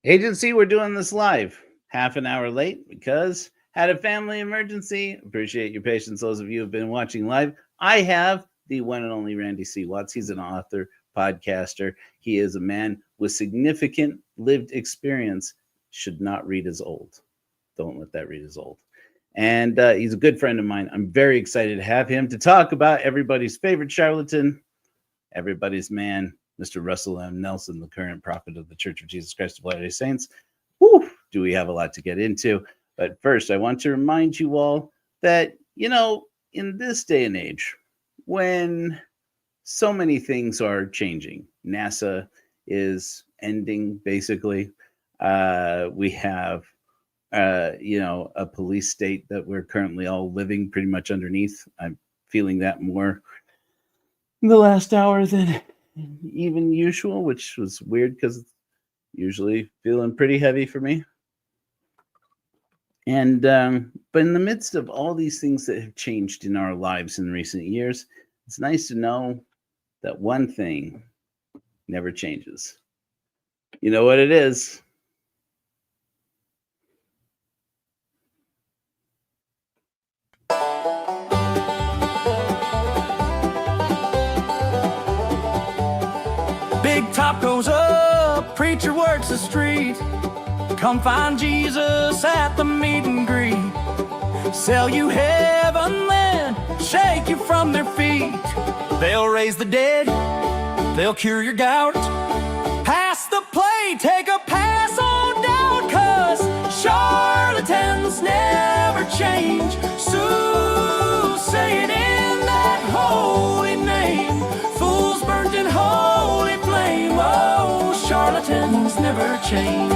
Agency, we're doing this live. Half an hour late because had a family emergency. Appreciate your patience, those of you who have been watching live. I have the one and only Randy C. Watts. He's an author, podcaster. He is a man with significant lived experience. Should not read as old. Don't let that read as old. And he's a good friend of mine. I'm very excited to have him to talk about everybody's favorite charlatan, everybody's man, Mr. Russell M. Nelson, the current prophet of the Church of Jesus Christ of Latter-day Saints. Whew, do we have a lot to get into. But first, I want to remind you all that, in this day and age, when so many things are changing, NASA is ending, basically. We have, a police state that we're currently all living pretty much underneath. I'm feeling that more in the last hour than even usual, which was weird because it's usually feeling pretty heavy for me. And but in the midst of all these things that have changed in our lives in recent years, it's nice to know that one thing never changes. You know what it is? Big top goes up, preacher works the street. Come find Jesus at the meet and greet. Sell you heaven, then shake you from their feet. They'll raise the dead, they'll cure your gout. Pass the plate, take a pass on down, 'cause charlatans never change. So say it in that holy name. Fools burnt in holy flame. Oh, charlatans never change.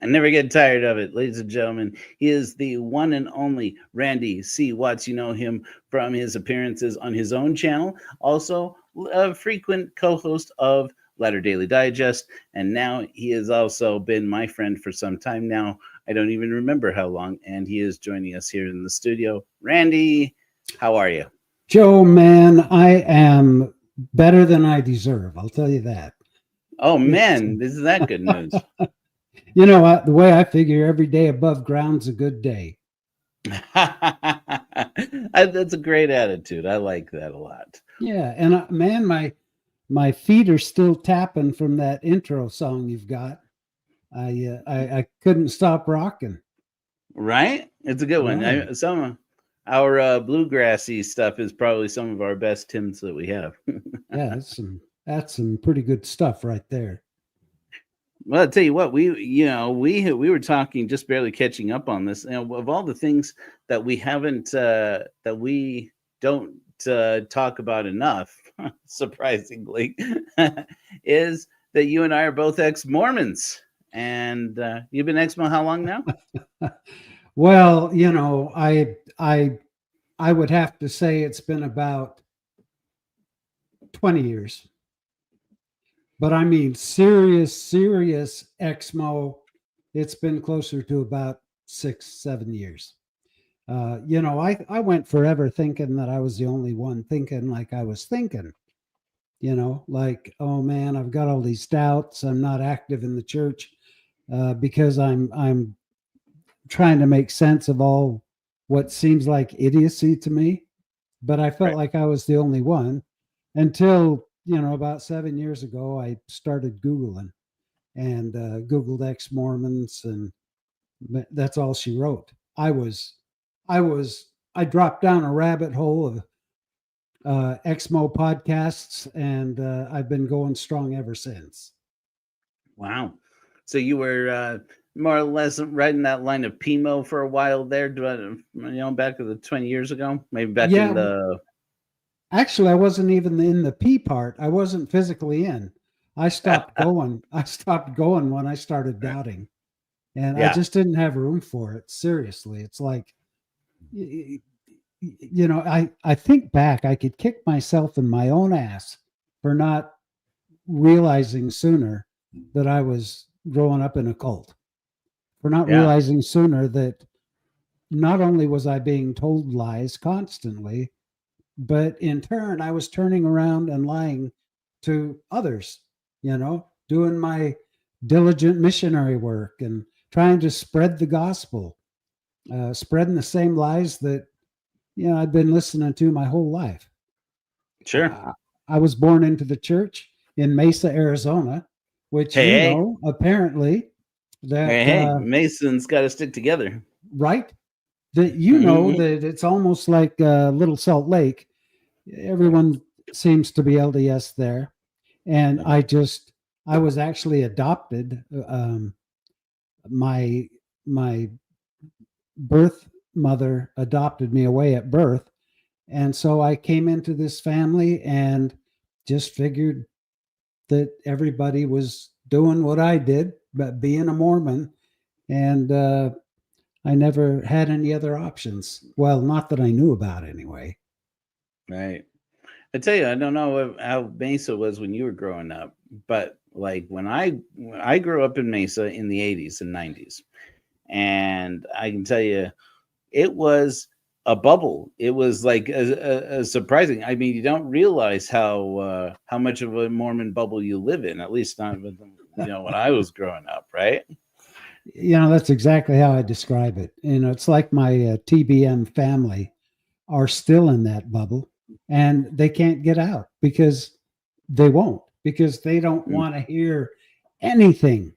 I never get tired of it, ladies and gentlemen. He is the one and only Randy C. Watts. You know him from his appearances on his own channel, also a frequent co-host of Latter Daily Digest, and now he has also been my friend for some time now. I don't even remember how long, and he is joining us here in the studio. Randy, how are you? Joe, man, I am better than I deserve. I'll tell you that. Oh, man, this is that good news. You know, the way I figure, every day above ground's a good day. That's a great attitude. I like that a lot. Yeah, and man, my feet are still tapping from that intro song you've got. I couldn't stop rocking. Right? It's a good one. Right. Some of our bluegrassy stuff is probably some of our best hymns that we have. Yeah, that's some pretty good stuff right there. Well, I'll tell you what, we were talking, just barely catching up on this. Of all the things that we haven't, that we don't talk about enough, surprisingly, is that you and I are both ex-Mormons. And you've been ex-Mo how long now? Well, I would have to say it's been about 20 years. But I mean, serious Exmo, it's been closer to about 6-7 years. I went forever thinking that I was the only one thinking like I was thinking, like, oh man, I've got all these doubts. I'm not active in the church because I'm trying to make sense of all what seems like idiocy to me. But I felt like I was the only one until about 7 years ago, I started Googling and Googled ex-Mormons, and that's all she wrote. I dropped down a rabbit hole of Exmo podcasts, and I've been going strong ever since. Wow. So you were more or less riding that line of PMO for a while there, back to the 20 years ago, maybe back in the... Actually, I wasn't even in the P part. I wasn't physically in. I stopped going. I stopped going when I started doubting. And I just didn't have room for it. Seriously. It's like, I think back, I could kick myself in my own ass for not realizing sooner that I was growing up in a cult, for not realizing sooner that not only was I being told lies constantly, but in turn, I was turning around and lying to others, doing my diligent missionary work and trying to spread the gospel, spreading the same lies that, I've been listening to my whole life. Sure. I was born into the church in Mesa, Arizona, which, apparently that, Masons got to stick together. Right? That, that it's almost like Little Salt Lake. Everyone seems to be LDS there. And I was actually adopted. My birth mother adopted me away at birth. And so I came into this family and just figured that everybody was doing what I did, but being a Mormon. And I never had any other options. Well, not that I knew about anyway. Right. I tell you, I don't know how Mesa was when you were growing up, but like when I grew up in Mesa in the 80s and 90s, and I can tell you, it was a bubble. It was like a surprising. I mean, you don't realize how much of a Mormon bubble you live in. At least not with, when I was growing up, right? That's exactly how I describe it. It's like my TBM family are still in that bubble, and they can't get out because they won't, because they don't want to hear anything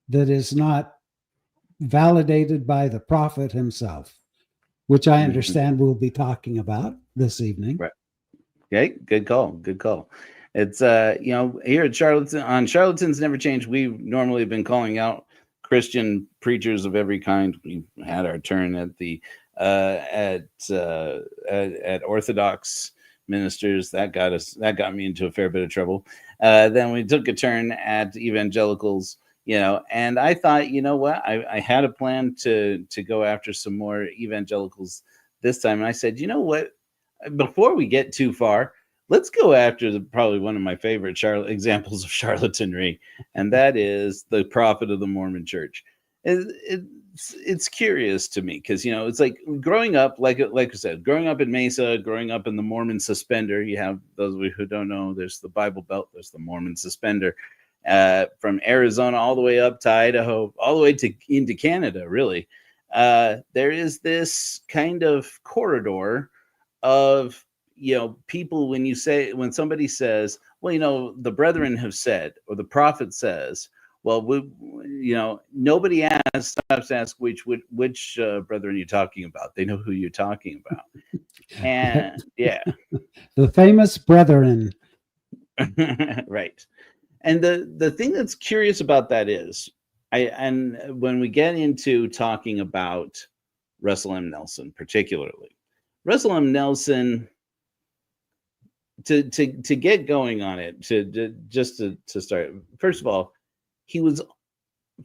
that is not validated by the prophet himself, which I understand we'll be talking about this evening. Right. Okay. Good call. Good call. It's, here at Charlatans Never Change, we've normally been calling out Christian preachers of every kind. We had our turn at the at Orthodox ministers. That got me into a fair bit of trouble. Then we took a turn at evangelicals, and I thought, what, I had a plan to go after some more evangelicals this time. And I said, what, before we get too far, let's go after probably one of my favorite examples of charlatanry, and that is the prophet of the Mormon Church. It's curious to me because, it's like growing up, like I said, growing up in Mesa, growing up in the Mormon suspender. You have those of you who don't know, there's the Bible Belt, there's the Mormon suspender, from Arizona all the way up to Idaho, all the way into Canada, really. There is this kind of corridor of, people, when somebody says, well, the brethren have said, or the prophet says, well, nobody stops to ask which brethren you're talking about. They know who you're talking about. And yeah. The famous brethren. Right. And the thing that's curious about that is, and when we get into talking about Russell M. Nelson, particularly, Russell M. Nelson, to get going on it, to start, first of all, he was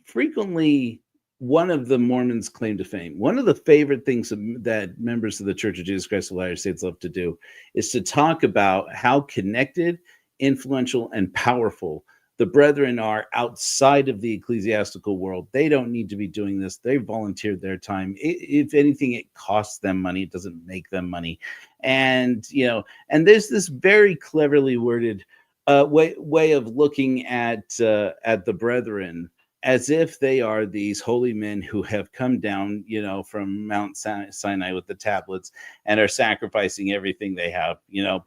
frequently one of the Mormons' claim to fame. One of the favorite things that members of the Church of Jesus Christ of Latter-day Saints love to do is to talk about how connected, influential, and powerful the brethren are outside of the ecclesiastical world. They don't need to be doing this. They volunteered their time. If anything, it costs them money. It doesn't make them money. And, and there's this very cleverly worded way of looking at the brethren as if they are these holy men who have come down, from Mount Sinai with the tablets and are sacrificing everything they have,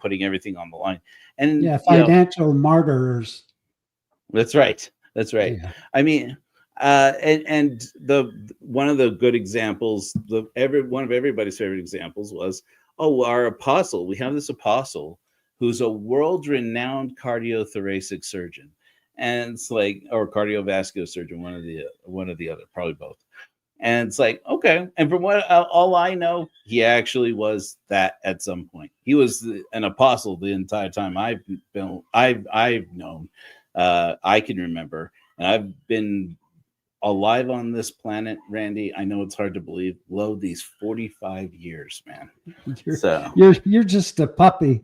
putting everything on the line. And financial martyrs. That's right. That's right. Yeah. I mean, and one of the good examples, one of everybody's favorite examples was, our apostle. We have this apostle who's a world-renowned cardiothoracic surgeon, and it's like, or cardiovascular surgeon, one of the other, probably both. And it's like, okay. And from what all I know, he actually was that at some point. He was an apostle the entire time I've known. I can remember, and I've been alive on this planet, Randy. I know it's hard to believe. These 45 years, man. You're just a puppy.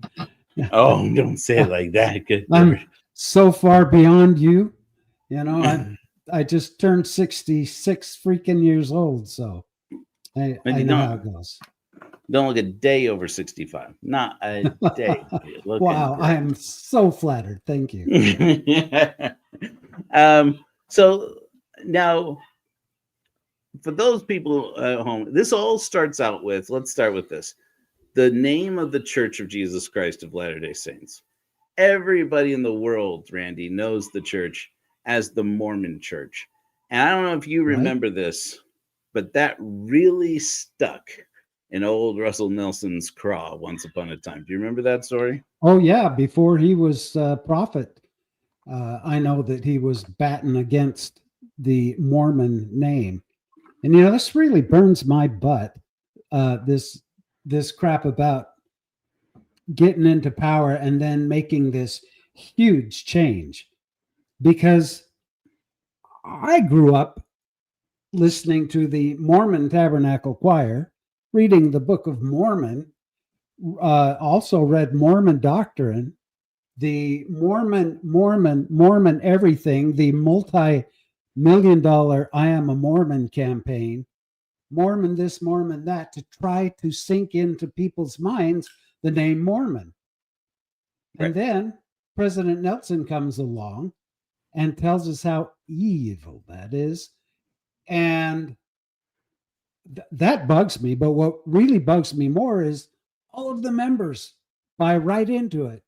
Oh, don't say it like that. I'm so far beyond you. I just turned 66 freaking years old, so I know how it goes. Don't look a day over 65. Not a day. Looking Wow, I am so flattered. Thank you. So now, for those people at home, this all starts out with, let's start with this. The name of the Church of Jesus Christ of Latter-day Saints. Everybody in the world, Randy, knows the church as the Mormon Church. And I don't know if you remember this, but that really stuck in old Russell Nelson's craw once upon a time. Do you remember that story? Oh, yeah. Before he was prophet, I know that he was batting against the Mormon name. And, this really burns my butt, this crap about getting into power and then making this huge change. Because I grew up listening to the Mormon Tabernacle Choir, reading the Book of Mormon, also read Mormon Doctrine, the Mormon everything, the multi-million-dollar I Am a Mormon campaign, Mormon this, Mormon that, to try to sink into people's minds the name Mormon. Right. And then President Nelson comes along and tells us how evil that is. And that bugs me. But what really bugs me more is all of the members buy right into it.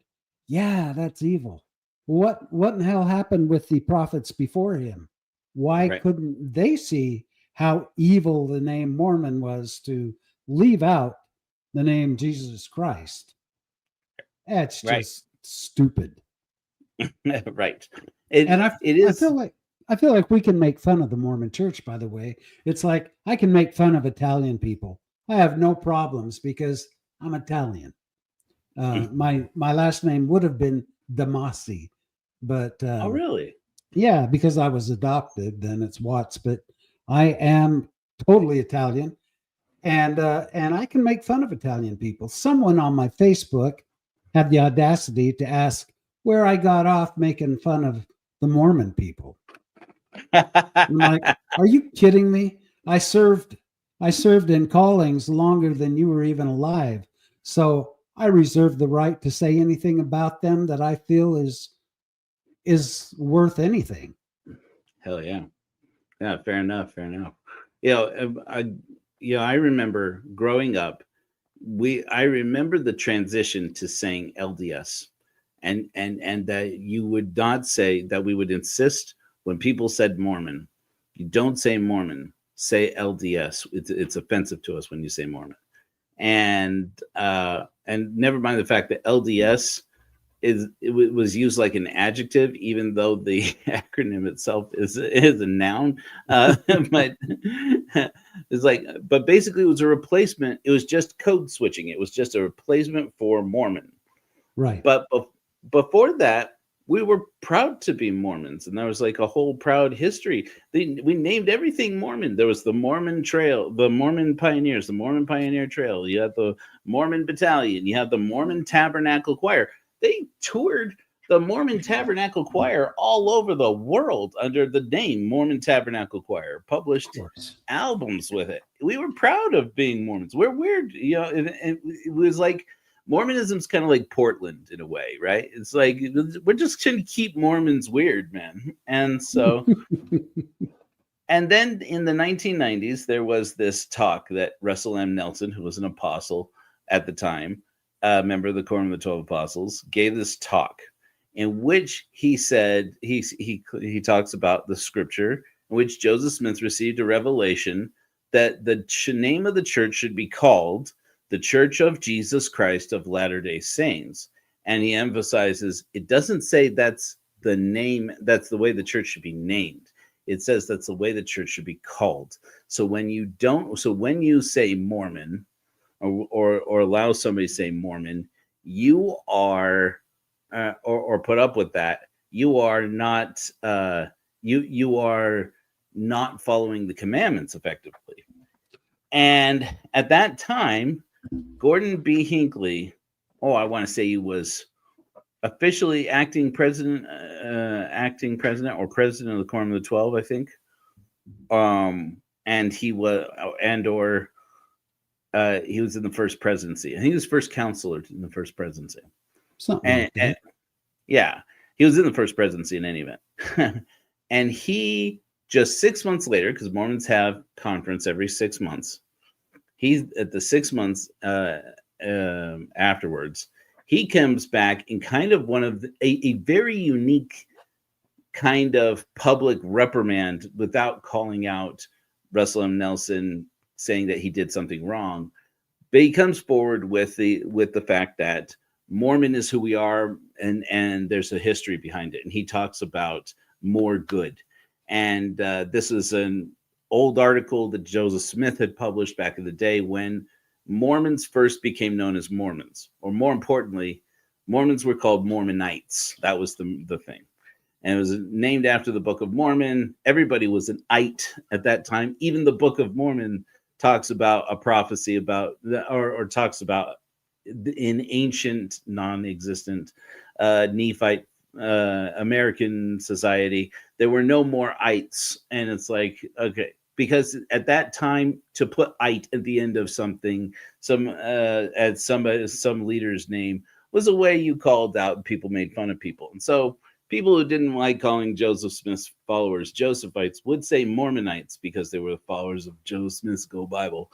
Yeah, that's evil. What in the hell happened with the prophets before him? Why couldn't they see how evil the name Mormon was to leave out the name Jesus Christ? That's just stupid. Right. I feel like we can make fun of the Mormon Church, by the way. It's like I can make fun of Italian people. I have no problems because I'm Italian. My last name would have been Damasi, but oh, really? Yeah, because I was adopted. Then it's Watts, but I am totally Italian, and I can make fun of Italian people. Someone on my Facebook had the audacity to ask where I got off making fun of the Mormon people. I'm like, are you kidding me? I served in callings longer than you were even alive. So I reserve the right to say anything about them that I feel is worth anything. Hell yeah. Yeah, fair enough. I remember growing up, I remember the transition to saying LDS. And that you would not say, that we would insist when people said Mormon, you don't say Mormon, say LDS. It's offensive to us when you say Mormon. And never mind the fact that LDS was used like an adjective, even though the acronym itself is a noun. But it's like, but basically it was a replacement. It was just code switching. It was just a replacement for Mormon. Right. But before that, we were proud to be Mormons, and there was like a whole proud history. We named everything Mormon. There was the Mormon Trail, the Mormon Pioneers, the Mormon Pioneer Trail. You had the Mormon Battalion. You had the Mormon Tabernacle Choir. They toured the Mormon Tabernacle Choir all over the world under the name Mormon Tabernacle Choir, published albums with it. We were proud of being Mormons. We're weird. It was like, Mormonism's kind of like Portland in a way, right? It's like, we're just going to keep Mormons weird, man. And so, and then in the 1990s, there was this talk that Russell M. Nelson, who was an apostle at the time, a member of the Quorum of the 12 Apostles, gave this talk in which he said, he talks about the scripture in which Joseph Smith received a revelation that the name of the church should be called the Church of Jesus Christ of Latter-day Saints. And he emphasizes, it doesn't say that's the name, that's the way the church should be named. It says that's the way the church should be called. So when you say Mormon or allow somebody to say Mormon, you are, or put up with that, you are not, you are not following the commandments effectively. And at that time, Gordon B. Hinckley, I want to say he was officially acting president or president of the Quorum of the 12, I think. And he was, he was in the first presidency. I think he was first counselor in the first presidency. Something like that. And yeah, he was in the first presidency in any event. And he just 6 months later, because Mormons have conference every 6 months, he's at the 6 months afterwards, he comes back in kind of one of a very unique kind of public reprimand without calling out Russell M. Nelson, saying that he did something wrong. But he comes forward with the fact that Mormon is who we are, and there's a history behind it. And he talks about more good. And this is an old article that Joseph Smith had published back in the day when Mormons first became known as Mormons, or more importantly, Mormons were called Mormonites. That was the thing. And it was named after the Book of Mormon. Everybody was an ite at that time. Even the Book of Mormon talks about a prophecy about, or talks about in ancient, non-existent Nephite American society, there were no more ites. And it's like, okay, because at that time, to put ite at the end of something, at some leader's name, was a way you called out, and people made fun of people. And so people who didn't like calling Joseph Smith's followers Josephites would say Mormonites because they were the followers of Joseph Smith's Go Bible.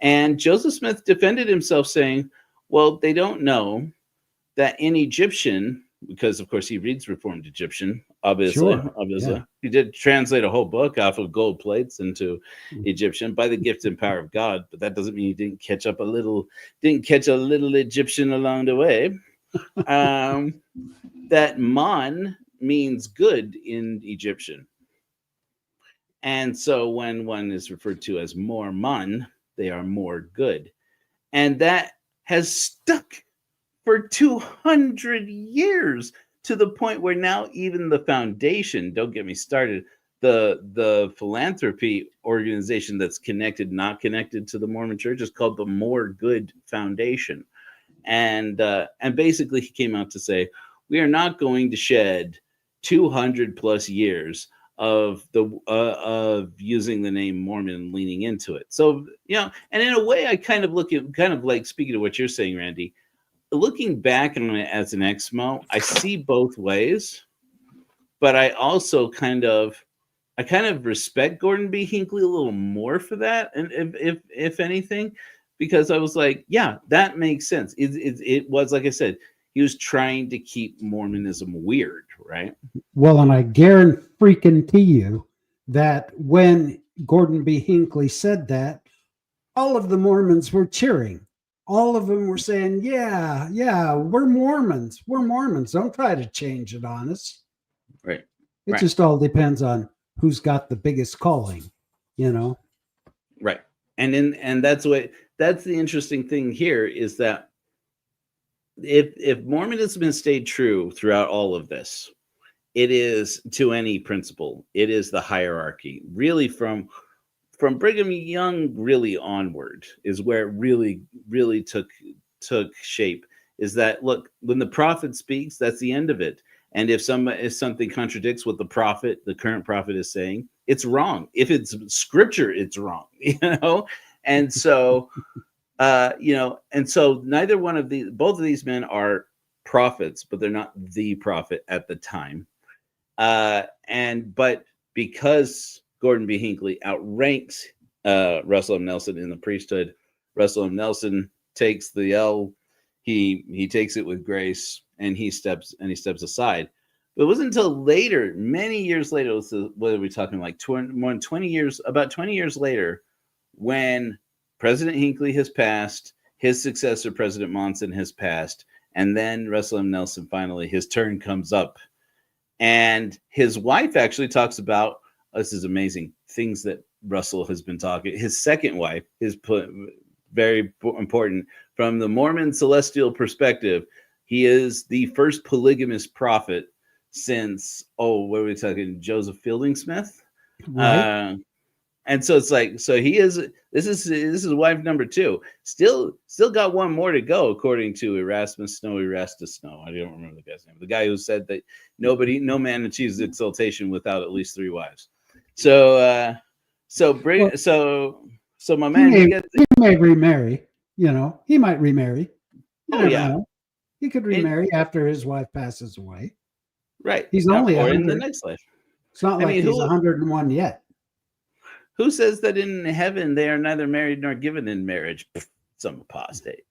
And Joseph Smith defended himself saying, well, they don't know that in Egyptian, because of course he reads Reformed Egyptian, obviously. Yeah. He did translate a whole book off of gold plates into Egyptian by the gift and power of God, but that doesn't mean he didn't catch a little Egyptian along the way. That man means good in Egyptian. And so when one is referred to as Mormon, they are more good. And that has stuck for 200 years to the point where now even the foundation, don't get me started, the philanthropy organization that's not connected to the Mormon Church is called the More Good Foundation. And basically he came out to say, we are not going to shed 200 plus years of using the name Mormon and leaning into it. So, and in a way I kind of like speaking to what you're saying, Randy, looking back on it as an Exmo, I see both ways, but I also kind of respect Gordon B. Hinckley a little more for that, and if anything, because I was like, yeah, that makes sense. It was, like I said, he was trying to keep Mormonism weird, right? Well, and I guarantee you that when Gordon B. Hinckley said that, all of the Mormons were cheering. All of them were saying, yeah, we're Mormons. We're Mormons. Don't try to change it on us. Right. It just all depends on who's got the biggest calling, Right. And that's the interesting thing here is that if Mormonism has stayed true throughout all of this, it is to any principle. It is the hierarchy, really from Brigham Young really onward is where it really took shape. Is that, look, when the prophet speaks, that's the end of it. And if something contradicts what the current prophet is saying, it's wrong. If it's scripture, it's wrong. And so and so both of these men are prophets, but they're not the prophet at the time. But because Gordon B. Hinckley outranks Russell M. Nelson in the priesthood, Russell M. Nelson takes the L. He takes it with grace, and he steps aside. But it wasn't until later, many years later, what are we talking, like more than 20 years, about 20 years later, when President Hinckley has passed, his successor, President Monson, has passed, and then Russell M. Nelson, finally, his turn comes up. And his wife actually talks about, this is amazing, things that Russell has been talking. His second wife is very important. From the Mormon celestial perspective, he is the first polygamous prophet since, what are we talking, Joseph Fielding Smith? Right. And so it's like, so this is wife number 2. Still got one more to go, according to Erastus Snow. I don't remember the guy's name. The guy who said that no man achieves exaltation without at least 3 wives. So So my man, he may remarry. He might remarry. You Oh never yeah, know. He could remarry after his wife passes away. right. He's only or 100. in the next life. It's not I like mean, he's 101 yet. Who says that in heaven they are neither married nor given in marriage? Some apostate.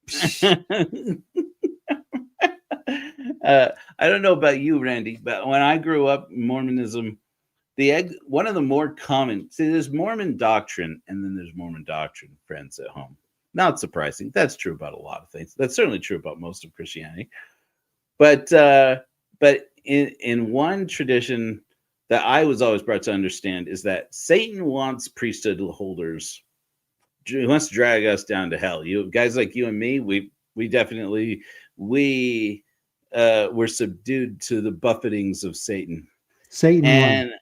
I don't know about you, Randy, but when I grew up, Mormonism, one of the more common, there's Mormon doctrine, and then there's Mormon doctrine, friends at home. Not surprising. That's true about a lot of things. That's certainly true about most of Christianity. But in one tradition that I was always brought to understand is that Satan wants priesthood holders. He wants to drag us down to hell. You guys like you and me, we definitely were subdued to the buffetings of Satan. Satan won.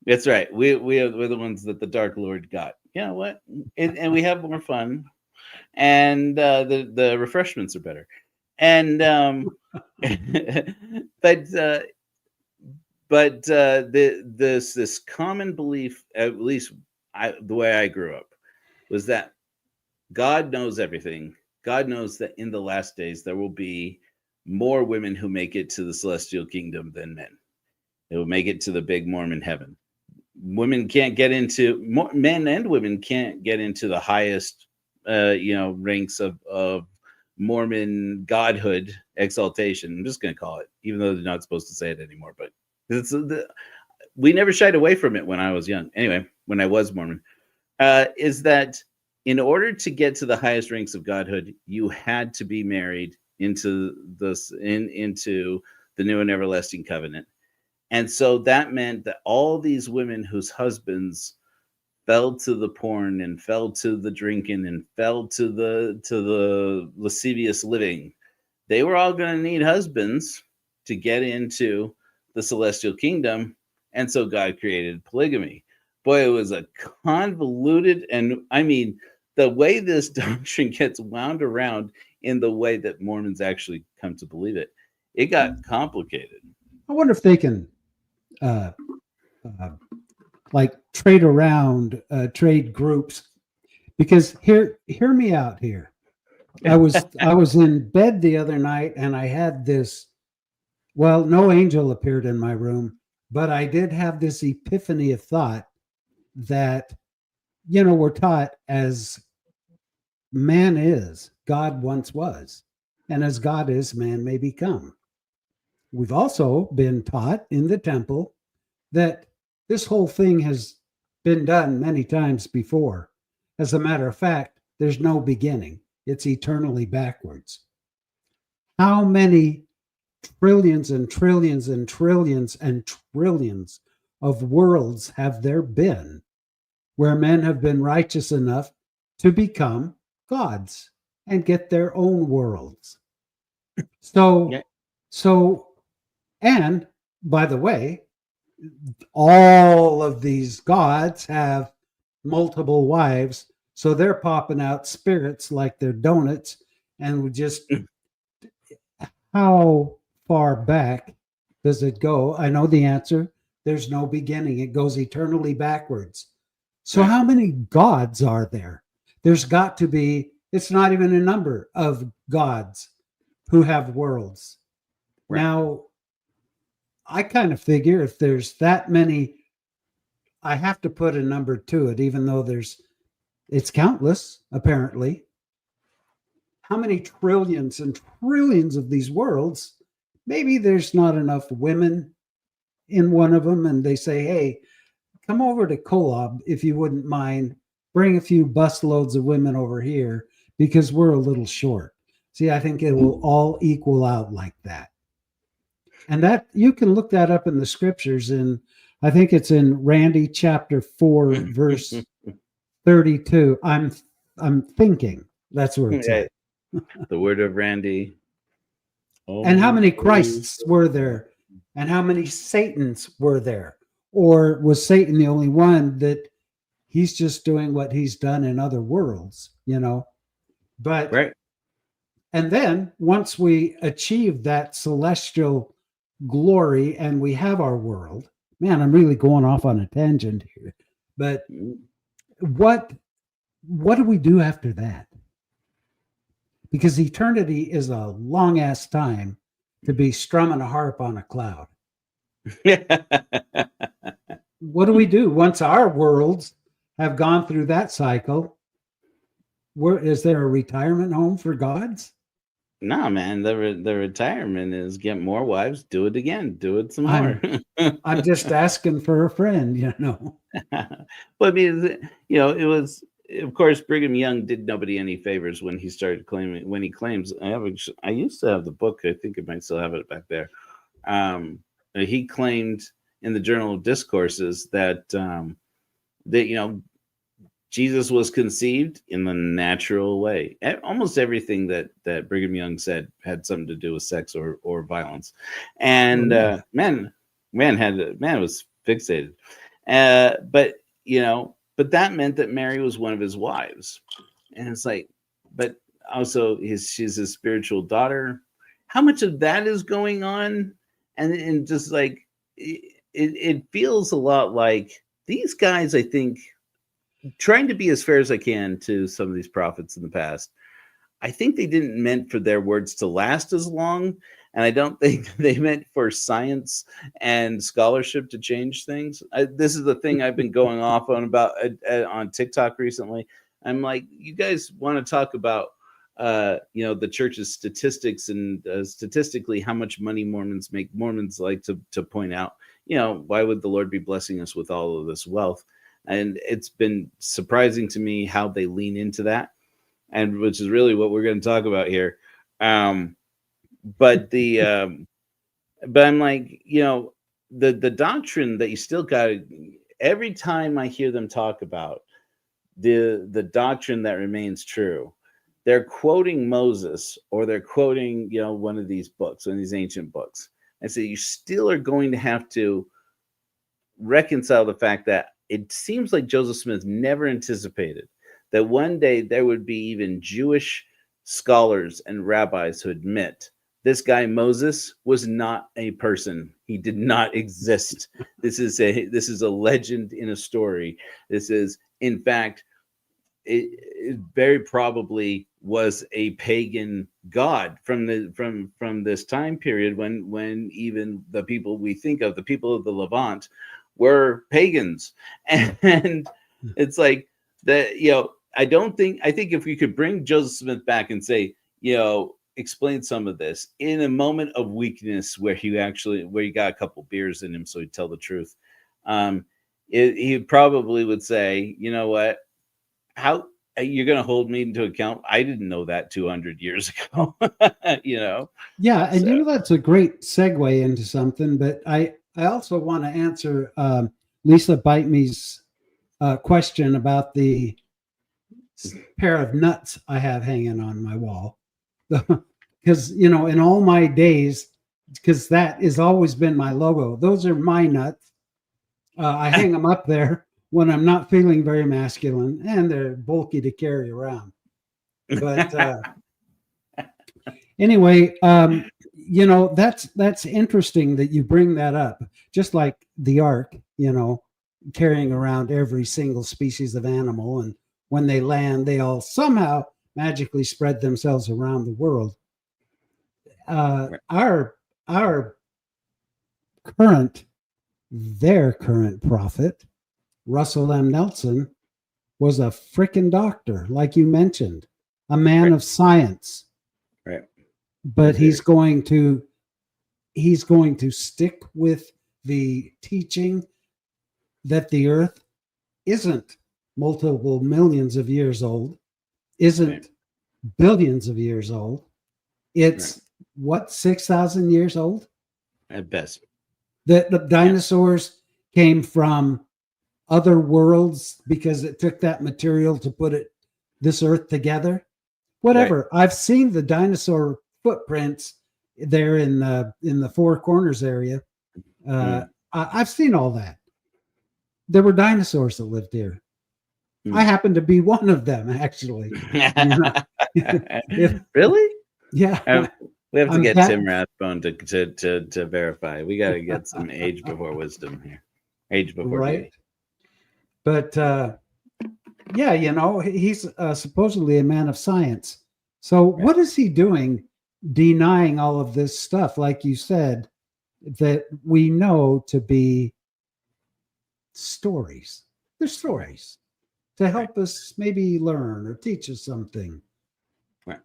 That's right. We're the ones that the Dark Lord got. You know what? And we have more fun, and the refreshments are better. And but this common belief, at least the way I grew up, was that God knows everything. God knows that in the last days there will be more women who make it to the celestial kingdom than men. They will make it to the big Mormon heaven. Women can't get into, men and women can't get into the highest, ranks of Mormon godhood exaltation. I'm just going to call it, even though they're not supposed to say it anymore. But we never shied away from it when I was young. Anyway, when I was Mormon, is that in order to get to the highest ranks of godhood, you had to be married into the new and everlasting covenant. And so that meant that all these women whose husbands fell to the porn and fell to the drinking and fell to the lascivious living, they were all going to need husbands to get into the celestial kingdom. And so God created polygamy. Boy, it was a convoluted, and I mean, the way this doctrine gets wound around in the way that Mormons actually come to believe it, it got complicated. I wonder if they can like trade around, trade groups, because hear me out here. I was in bed the other night and I had this, well, no angel appeared in my room, but I did have this epiphany of thought that, we're taught as man is, God once was, and as God is, man may become. We've also been taught in the temple that this whole thing has been done many times before. As a matter of fact, there's no beginning. It's eternally backwards. How many trillions and trillions and trillions and trillions of worlds have there been where men have been righteous enough to become gods and get their own worlds? So, and by the way, all of these gods have multiple wives, so they're popping out spirits like they're donuts. And we just, how far back does it go? I know the answer. There's no beginning. It goes eternally backwards. So how many gods are there? There's got to be, it's not even a number of gods who have worlds. Right. Now, I kind of figure if there's that many, I have to put a number to it, even though it's countless, apparently. How many trillions and trillions of these worlds? Maybe there's not enough women in one of them, and they say, hey, come over to Kolob if you wouldn't mind. Bring a few busloads of women over here because we're a little short. See, I think it will all equal out like that. And that you can look that up in the scriptures, and I think it's in Randy chapter 4, verse 32. I'm thinking that's where it's at. The word of Randy. And how many Christs were there? And how many Satans were there? Or was Satan the only one that he's just doing what he's done in other worlds, But right. And then once we achieve that celestial glory and we have our world, man, I'm really going off on a tangent here. But what what do we do after that? Because eternity is a long ass time to be strumming a harp on a cloud. What do we do once our worlds have gone through that cycle? Where is there a retirement home for gods? No, man. The retirement is get more wives, do it again, do it some more. I'm just asking for a friend, you know. But I mean, you know, it was, of course, Brigham Young did nobody any favors when he started claiming, when he claims, I used to have the book, I think I might still have it back there. He claimed in the Journal of Discourses that, that, you know, Jesus was conceived in the natural way. Almost everything that Brigham Young said had something to do with sex or violence. And man was fixated. But, you know, but that meant that Mary was one of his wives. And it's like, but also she's his spiritual daughter. How much of that is going on? And just like, it feels a lot like these guys, I think, trying to be as fair as I can to some of these prophets in the past, I think they didn't meant for their words to last as long. And I don't think they meant for science and scholarship to change things. This is the thing I've been going off on about on TikTok recently. I'm like, you guys want to talk about, you know, the church's statistics and statistically how much money Mormons make. Mormons like to point out, you know, why would the Lord be blessing us with all of this wealth? And it's been surprising to me how they lean into that, and which is really what we're going to talk about here. But I'm like, you know, the doctrine that you still got, every time I hear them talk about the doctrine that remains true, they're quoting Moses or they're quoting, you know, one of these books, one of these ancient books. And so you still are going to have to reconcile the fact that it seems like Joseph Smith never anticipated that one day there would be even Jewish scholars and rabbis who admit this guy Moses was not a person. He did not exist. This is a legend in a story. This is, in fact, it very probably was a pagan god from this time period when even the people we think of, the people of the Levant, were pagans. And it's like that, you know, I think if we could bring Joseph Smith back and say, you know, explain some of this in a moment of weakness where he got a couple beers in him so he'd tell the truth, he probably would say, you know what, how you're going to hold me into account? I didn't know that 200 years ago. You know? Yeah. And you know, that's a great segue into something, but I also want to answer Lisa Bite-Me's question about the pair of nuts I have hanging on my wall. Because, you know, in all my days, because that has always been my logo, those are my nuts. I hang them up there when I'm not feeling very masculine, and they're bulky to carry around. But anyway, you know, that's interesting that you bring that up. Just like the ark, you know, carrying around every single species of animal, and when they land, they all somehow magically spread themselves around the world. Our their current prophet, Russell M. Nelson, was a frickin' doctor, like you mentioned, a man of science. Right. But he's going to stick with the teaching that the earth isn't multiple millions of years old, isn't billions of years old. It's what, 6,000 years old? At best. The dinosaurs came from other worlds because it took that material to put this earth together. Whatever. Right. I've seen the dinosaur footprints there in the Four Corners area. I've seen all that. There were dinosaurs that lived here. I happen to be one of them, actually. Really? Yeah. We have to get Tim Rathbone to verify. We got to get some age before wisdom here. Age before beauty. But Yeah, he's supposedly a man of science. So what is he doing denying all of this stuff, like you said, that we know to be stories? They're stories to help us maybe learn or teach us something. Right.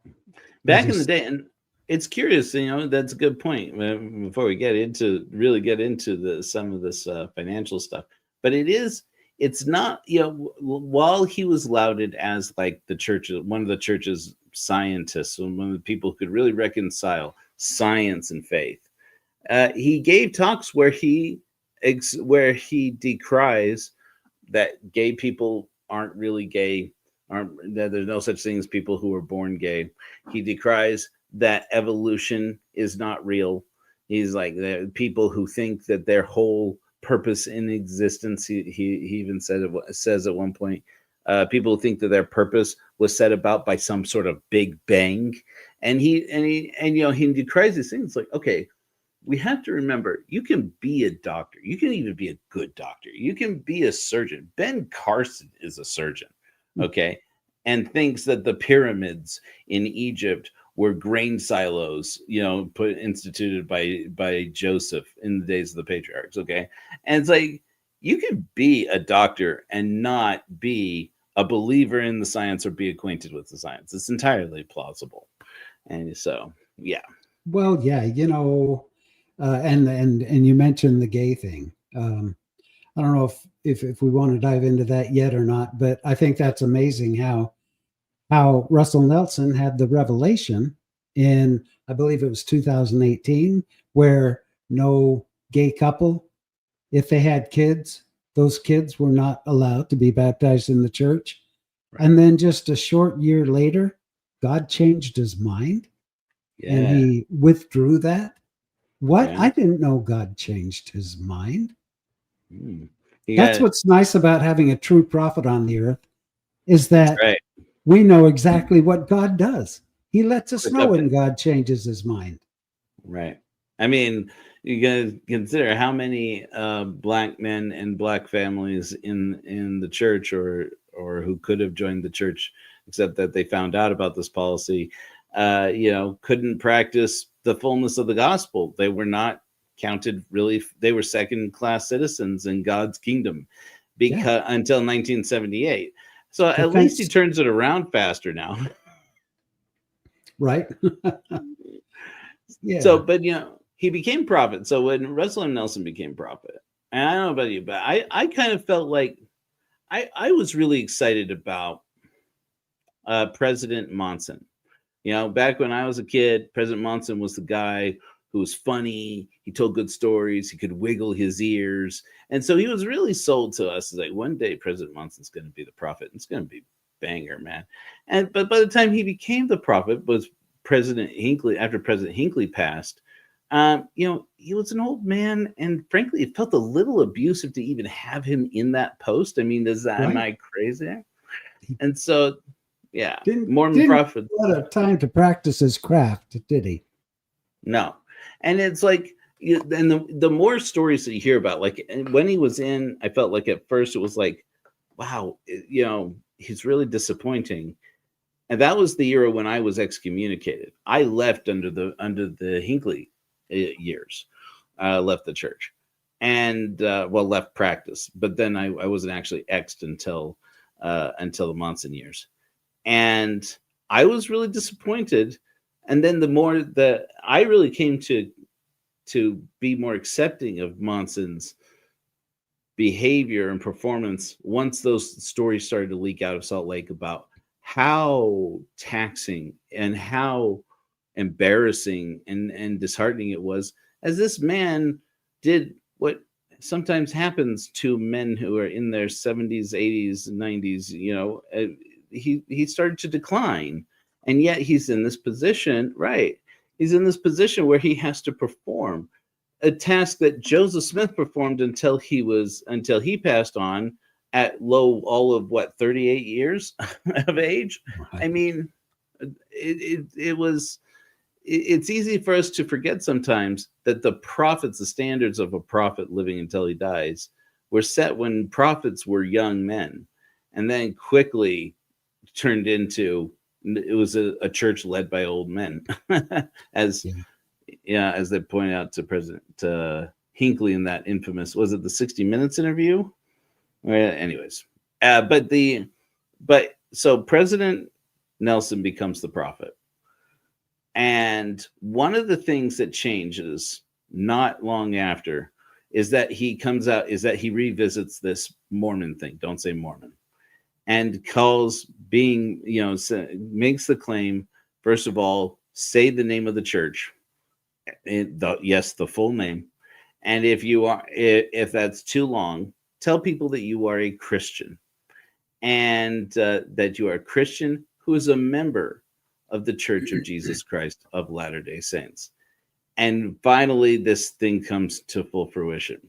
Back in the day, and it's curious, that's a good point before we get into some of this financial stuff. But it's not, while he was lauded as like one of the church's scientists, one of the people who could really reconcile science and faith, he gave talks where he decries that gay people aren't really gay, that there's no such thing as people who are born gay. He decries that evolution is not real. He's like, the people who think that their whole purpose in existence, he even says at one point, people who think that their purpose was set about by some sort of big bang. And he decries these things like, okay, we have to remember, you can be a doctor. You can even be a good doctor. You can be a surgeon. Ben Carson is a surgeon, okay, and thinks that the pyramids in Egypt were grain silos, instituted by Joseph in the days of the patriarchs, okay? And it's like, you can be a doctor and not be a believer in the science or be acquainted with the science. It's entirely plausible. And so, yeah. Well, yeah, and you mentioned the gay thing. I don't know if we want to dive into that yet or not, but I think that's amazing how Russell Nelson had the revelation in, I believe it was 2018, where no gay couple, if they had kids, those kids were not allowed to be baptized in the church. Right. And then just a short year later, God changed his mind and he withdrew that. What? Yeah. I didn't know God changed his mind. That's what's nice about having a true prophet on the earth, is that we know exactly what God does. He lets us know when God changes his mind. Right. I mean, you got to consider how many black men and black families in the church or who could have joined the church, except that they found out about this policy, couldn't practice the fullness of the gospel. They were not counted really. They were second-class citizens in God's kingdom until 1978. So at least he turns it around faster now. Right. So, but he became prophet. So when Russell M. Nelson became prophet, and I don't know about you, but I kind of felt like I was really excited about President Monson. Back when I was a kid, President Monson was the guy who was funny. He told good stories. He could wiggle his ears. And so he was really sold to us. Like, one day President Monson's going to be the prophet. It's going to be banger, man. But by the time he became the prophet, was President Hinckley, after President Hinckley passed, he was an old man. And frankly, it felt a little abusive to even have him in that post. I mean, am I crazy? And so, yeah, Mormon Prophet didn't have time to practice his craft, did he? No. And it's like, and the more stories that you hear about, like when he was in, I felt like at first it was like, wow, he's really disappointing. And that was the era when I was excommunicated. I left under the Hinckley years, left the church, and left practice. But then I wasn't actually exed until the Monson years. And I was really disappointed. And then the more that I really came to be more accepting of Monson's behavior and performance, once those stories started to leak out of Salt Lake about how taxing and how embarrassing and disheartening it was, as this man did what sometimes happens to men who are in their 70s, 80s, 90s, he started to decline. And yet he's in this position, right? He's in this position where he has to perform a task that Joseph Smith performed until he passed on at all of 38 years of age. Right. I mean, it's easy for us to forget sometimes that the standards of a prophet living until he dies, were set when prophets were young men. and then quickly turned into, it was a church led by old men, as as they pointed out to President Hinckley in that infamous, was it the 60 Minutes interview? Anyways, so President Nelson becomes the prophet. And one of the things that changes not long after is that he comes out, is that he revisits this Mormon thing. Don't say Mormon. And calls being, makes the claim, first of all, say the name of the church. Yes, the full name. And if that's too long, tell people that you are a Christian, and that you are a Christian who is a member of the Church of Jesus Christ of Latter-day Saints. And finally, this thing comes to full fruition.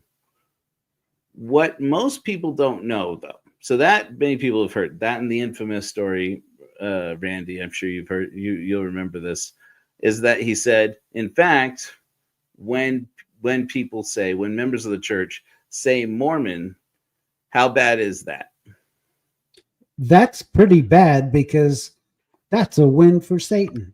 What most people don't know, though, so that many people have heard that in the infamous story, Randy, I'm sure you've heard, you'll remember this, is that he said, in fact, when members of the church say Mormon, how bad is that? That's pretty bad, because that's a win for Satan.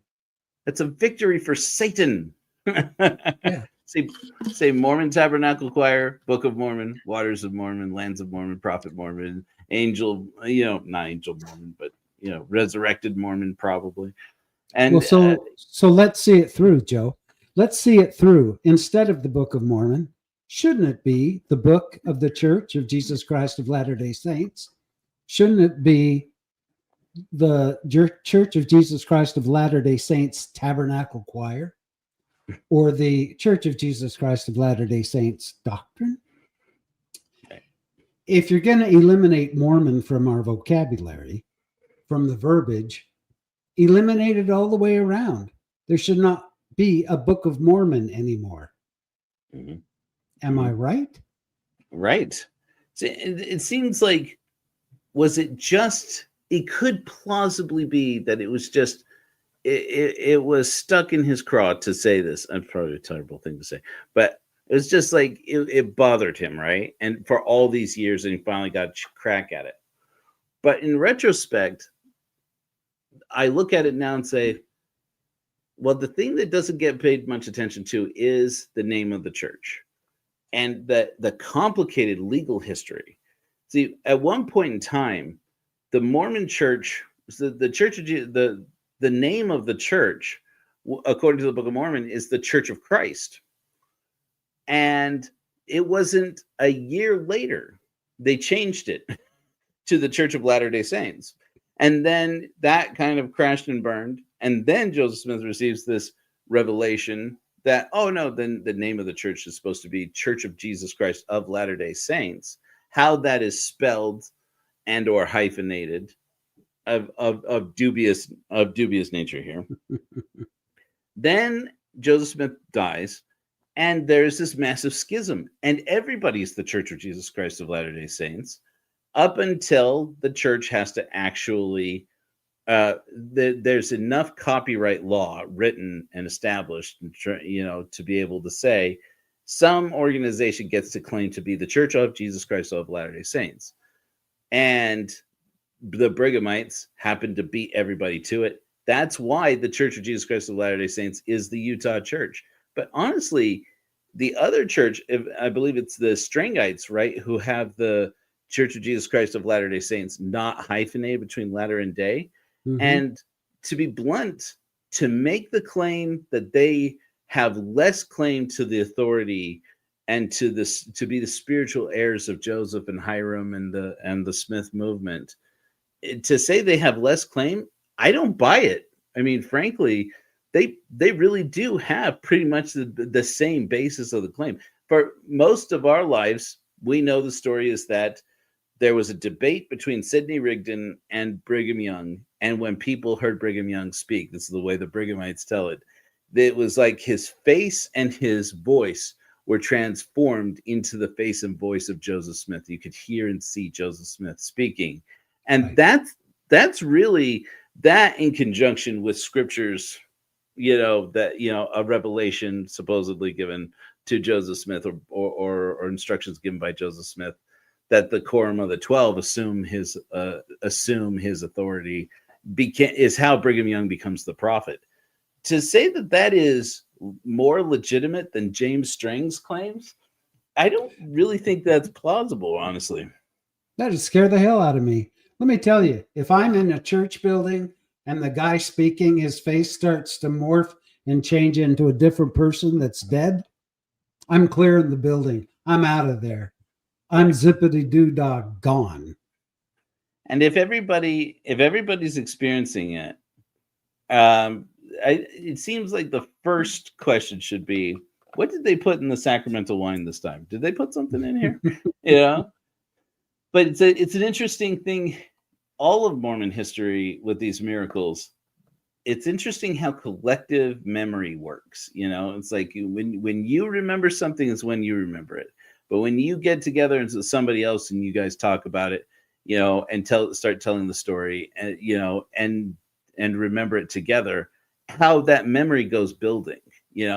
That's a victory for Satan. Yeah. Say Mormon Tabernacle Choir, Book of Mormon, Waters of Mormon, Lands of Mormon, Prophet Mormon, Angel, not Angel Mormon, but Resurrected Mormon probably. And so let's see it through, Joe. Let's see it through. Instead of the Book of Mormon, shouldn't it be the Book of the Church of Jesus Christ of Latter-day Saints? Shouldn't it be the Church of Jesus Christ of Latter-day Saints Tabernacle Choir, or the Church of Jesus Christ of Latter-day Saints Doctrine? If you're going to eliminate Mormon from our vocabulary, from the verbiage, eliminate it all the way around. There should not be a Book of Mormon anymore. Mm-hmm. Am I right? Right. So it seems like, it could plausibly be that it was just, it was stuck in his craw to say this. That's probably a terrible thing to say, but it was just like, it bothered him, right? And for all these years, and he finally got a crack at it. But in retrospect, I look at it now and say, well, the thing that doesn't get paid much attention to is the name of the church and the complicated legal history. See, at one point in time, the Mormon church, the Church of the name of the church, according to the Book of Mormon, is the Church of Christ. And it wasn't a year later they changed it to the Church of Latter-day Saints. And then that kind of crashed and burned. And then Joseph Smith receives this revelation that, oh no, then the name of the church is supposed to be Church of Jesus Christ of Latter-day Saints. How that is spelled and or hyphenated of dubious nature here. Then Joseph Smith dies, and there's this massive schism, and everybody's the Church of Jesus Christ of Latter-day Saints up until the church has to actually there's enough copyright law written and established, to be able to say some organization gets to claim to be the Church of Jesus Christ of Latter-day Saints. And the Brighamites happen to beat everybody to it. That's why the Church of Jesus Christ of Latter-day Saints is the Utah church. But honestly, the other church, I believe it's the Strangites, right, who have the Church of Jesus Christ of Latter-day Saints not hyphenated between latter and day. Mm-hmm. And to be blunt, to make the claim that they have less claim to the authority and to be the spiritual heirs of Joseph and Hiram and the Smith movement, to say they have less claim, I don't buy it. I mean, frankly, they really do have pretty much the same basis of the claim. For most of our lives, we know the story is that there was a debate between Sidney Rigdon and Brigham Young. And when people heard Brigham Young speak, this is the way the Brighamites tell it, it was like his face and his voice were transformed into the face and voice of Joseph Smith. You could hear and see Joseph Smith speaking. And right. That's really, that in conjunction with scriptures, a revelation supposedly given to Joseph Smith or instructions given by Joseph Smith, that the quorum of the 12 assume his authority is how Brigham Young becomes the prophet. To say that that is more legitimate than James Strang's claims, I don't really think that's plausible, honestly. That'd scare the hell out of me. Let me tell you, if I'm in a church building and the guy speaking, his face starts to morph and change into a different person that's dead, I'm clearing the building. I'm out of there. I'm zippity doo dog gone. And if everybody's experiencing it, it seems like the first question should be, what did they put in the sacramental wine this time? Did they put something in here? But it's an interesting thing. All of Mormon history with these miracles, it's interesting how collective memory works. It's like when you remember something is when you remember it. But when you get together into somebody else and you guys talk about it, and start telling the story, and remember it together, how that memory goes building.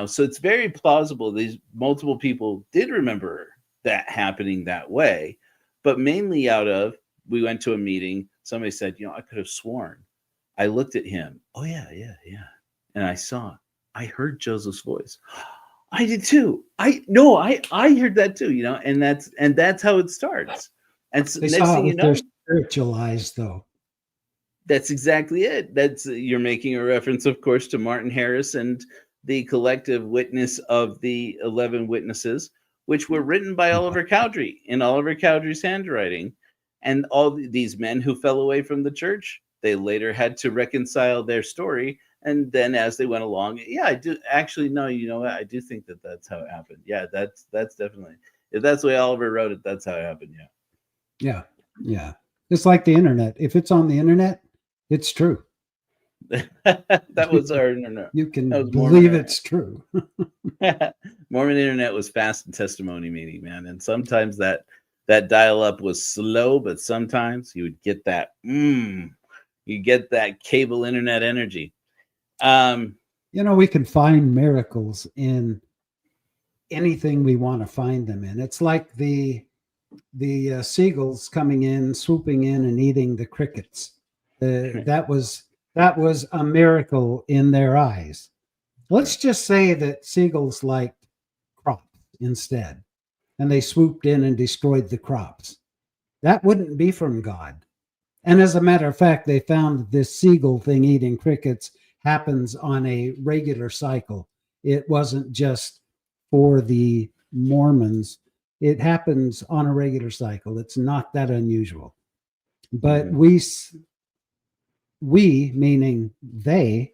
So it's very plausible these multiple people did remember that happening that way, but mainly out of, we went to a meeting, somebody said, I could have sworn I looked at him. Oh yeah. And I heard Joseph's voice. I did too. I heard that too, and that's how it starts. And so they next saw thing you know, they're spiritualized though. That's exactly it. You're making a reference, of course, to Martin Harris and the collective witness of the 11 witnesses, which were written by Oliver Cowdery in Oliver Cowdery's handwriting. And all these men who fell away from the church, they later had to reconcile their story. And then as they went along, I do actually know, I do think that that's how it happened. Yeah, that's definitely, if that's the way Oliver wrote it, that's how it happened. Yeah. It's like the internet. If it's on the internet, it's true. That was our internet. You can believe it's true. Mormon internet was fast and testimony meeting, man. And sometimes that dial-up was slow, but sometimes you would get that you get that cable internet energy. We can find miracles in anything we want to find them in. It's like the seagulls coming in, swooping in and eating the crickets. That was a miracle in their eyes. Let's just say that seagulls liked crops instead, and they swooped in and destroyed the crops. That wouldn't be from God. And as a matter of fact, they found that this seagull thing eating crickets happens on a regular cycle. It wasn't just for the Mormons. It happens on a regular cycle. It's not that unusual. But we, meaning they,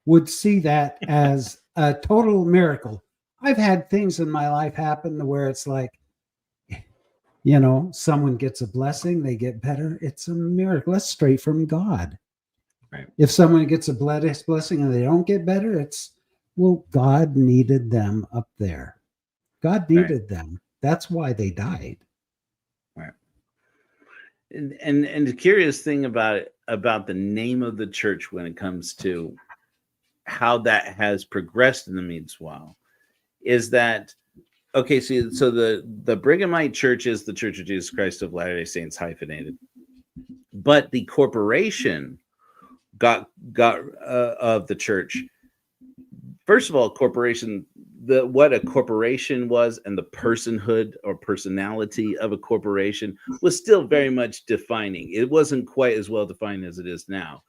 would see that as a total miracle. I've had things in my life happen where it's like, someone gets a blessing, they get better. It's a miracle. That's straight from God. Right. If someone gets a blessing and they don't get better, it's, God needed them up there. God needed them. That's why they died. Right. And the curious thing about the name of the church when it comes to how that has progressed in the meanwhile is that, okay, so the Brighamite Church is the Church of Jesus Christ of Latter-day Saints hyphenated, but the corporation got of the church. First of all, corporation, what a corporation was and the personhood or personality of a corporation was still very much defining. It wasn't quite as well defined as it is now.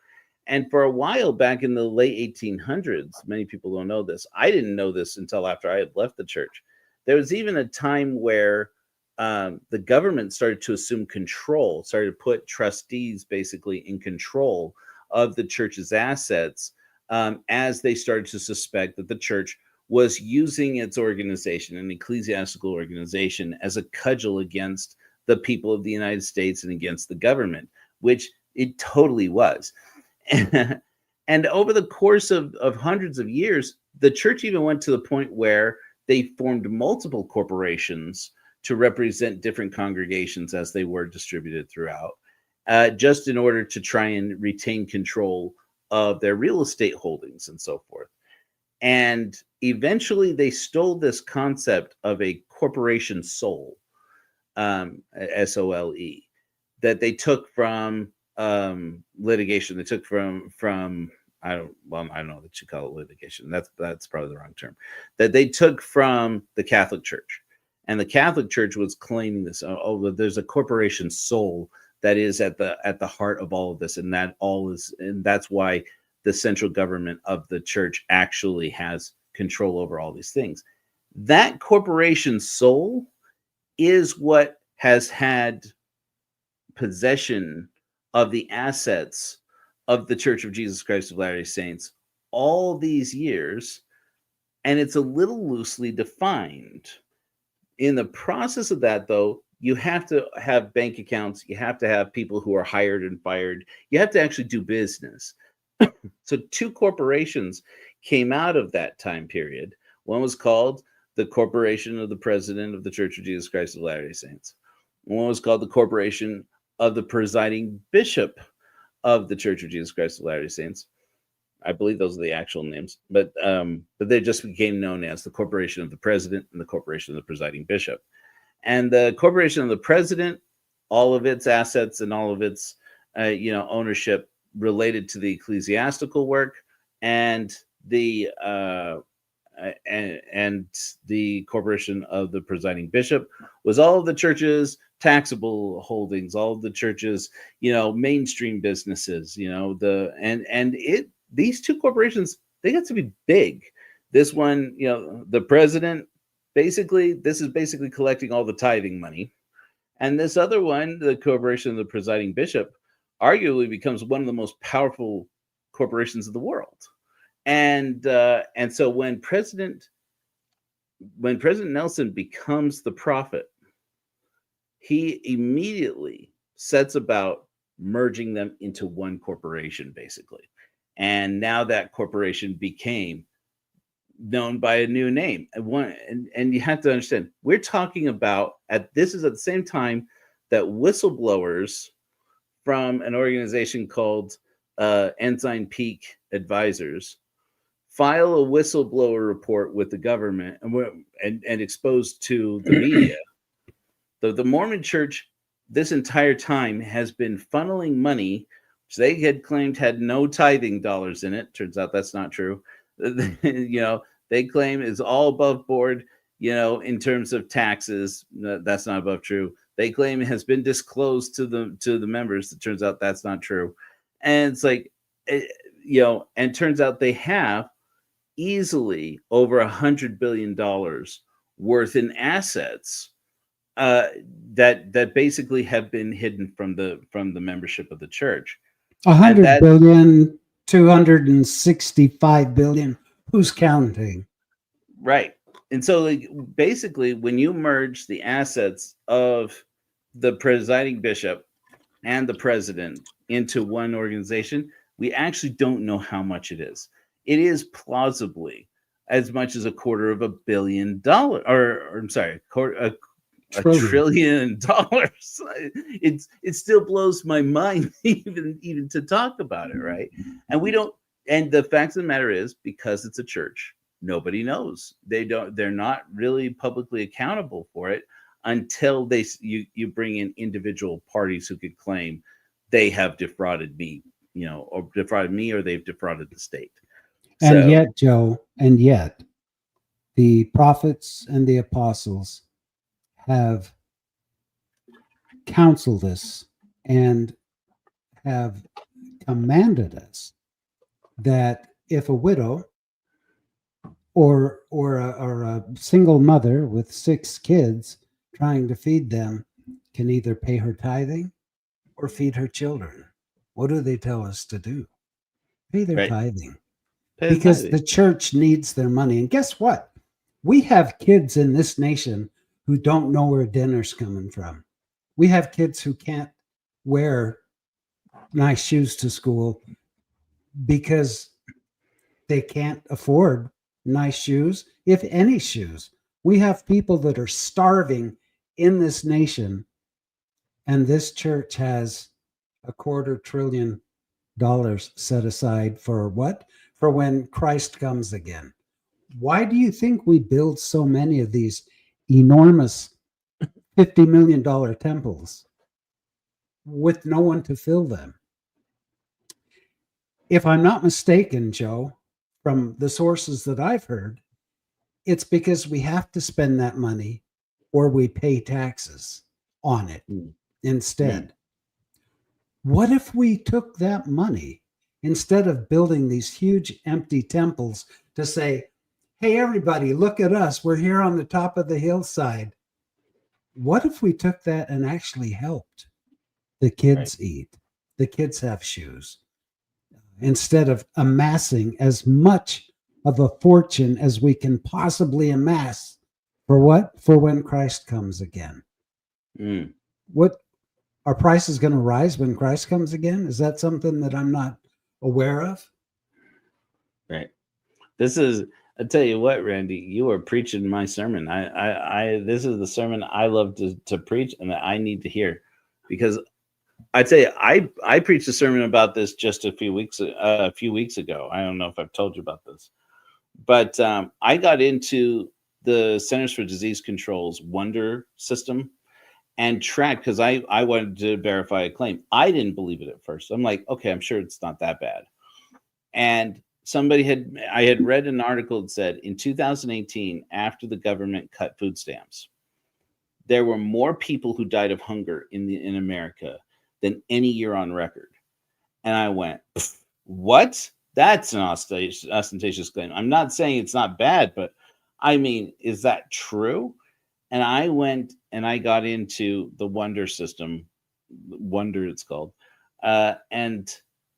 And for a while back in the late 1800s, many people don't know this. I didn't know this until after I had left the church. There was even a time where the government started to assume control, started to put trustees basically in control of the church's assets as they started to suspect that the church was using its organization, an ecclesiastical organization, as a cudgel against the people of the United States and against the government, which it totally was. And over the course of hundreds of years, the church even went to the point where they formed multiple corporations to represent different congregations as they were distributed throughout, just in order to try and retain control of their real estate holdings and so forth. And eventually they stole this concept of a corporation soul. SOLE, that they took from litigation. They took from I don't know that you call it litigation. That's probably the wrong term. That they took from the Catholic Church, and the Catholic Church was claiming this. Oh, there's a corporation soul that is at the heart of all of this, and that's why the central government of the church actually has control over all these things. That corporation soul is what has had possession of the assets of the Church of Jesus Christ of Latter-day Saints all these years, and it's a little loosely defined. In the process of that, though, you have to have bank accounts, you have to have people who are hired and fired, you have to actually do business. So 2 corporations came out of that time period. One was called the Corporation of the President of the Church of Jesus Christ of Latter-day Saints. One was called the Corporation of the Presiding Bishop of the Church of Jesus Christ of Latter-day Saints. I believe those are the actual names, but they just became known as the Corporation of the President and the Corporation of the Presiding Bishop. And the Corporation of the President, all of its assets and all of its ownership related to the ecclesiastical work, and the Corporation of the Presiding Bishop was all of the church's taxable holdings, all of the church's mainstream businesses. These 2 corporations, they got to be big. This one, the president, this is basically collecting all the tithing money, and this other one, the Corporation of the Presiding Bishop, arguably becomes one of the most powerful corporations of the world. And so when President Nelson becomes the prophet, he immediately sets about merging them into one corporation, basically. And now that corporation became known by a new name. And you have to understand, we're talking about this is at the same time that whistleblowers from an organization called Ensign Peak Advisors file a whistleblower report with the government and exposed to the media. The Mormon Church this entire time has been funneling money, which they had claimed had no tithing dollars in it. Turns out that's not true. They claim is all above board, in terms of taxes. That's not above true. They claim it has been disclosed to the members. It turns out that's not true. And it's like, and turns out they have easily over $100 billion worth in assets that basically have been hidden from the membership of the church. 100 billion, 265 billion. Who's counting? Right. And so basically, when you merge the assets of the presiding bishop and the president into one organization, we actually don't know how much it is. It is plausibly as much as $250 million, or I'm sorry, $1 trillion. It still blows my mind even to talk about it, right? And we don't. And the fact of the matter is, because it's a church, nobody knows. They're not really publicly accountable for it until you bring in individual parties who could claim they have defrauded me, or they've defrauded the state. And yet, Joe, the prophets and the apostles have counseled us and have commanded us that if a widow or a single mother with 6 kids trying to feed them can either pay her tithing or feed her children, what do they tell us to do? Pay their tithing. Because the church needs their money. And guess what? We have kids in this nation who don't know where dinner's coming from. We have kids who can't wear nice shoes to school because they can't afford nice shoes, if any shoes. We have people that are starving in this nation, and this church has $250 billion set aside for what? For when Christ comes again. Why do you think we build so many of these enormous $50 million temples with no one to fill them. If I'm not mistaken, Joe, from the sources that I've heard, it's because we have to spend that money or we pay taxes on it instead. What if we took that money instead of building these huge empty temples to say, hey, everybody, look at us. We're here on the top of the hillside. What if we took that and actually helped the kids eat, the kids have shoes, instead of amassing as much of a fortune as we can possibly amass for what? For when Christ comes again. What, are prices going to rise when Christ comes again? Is that something that I'm not aware of? Right. This is, I tell you what, Randy, you are preaching my sermon. This is the sermon I love to preach and that I need to hear, because I tell you, I preached a sermon about this just a few weeks ago. I don't know if I've told you about this, but I got into the Centers for Disease Control's Wonder system and tracked, because I wanted to verify a claim. I didn't believe it at first. I'm like, okay, I'm sure it's not that bad. And I had read an article that said in 2018, after the government cut food stamps, there were more people who died of hunger in America than any year on record. And I went, what? That's an ostentatious claim. I'm not saying it's not bad, but I mean, is that true? And I went and I got into the Wonder system, Wonder it's called. And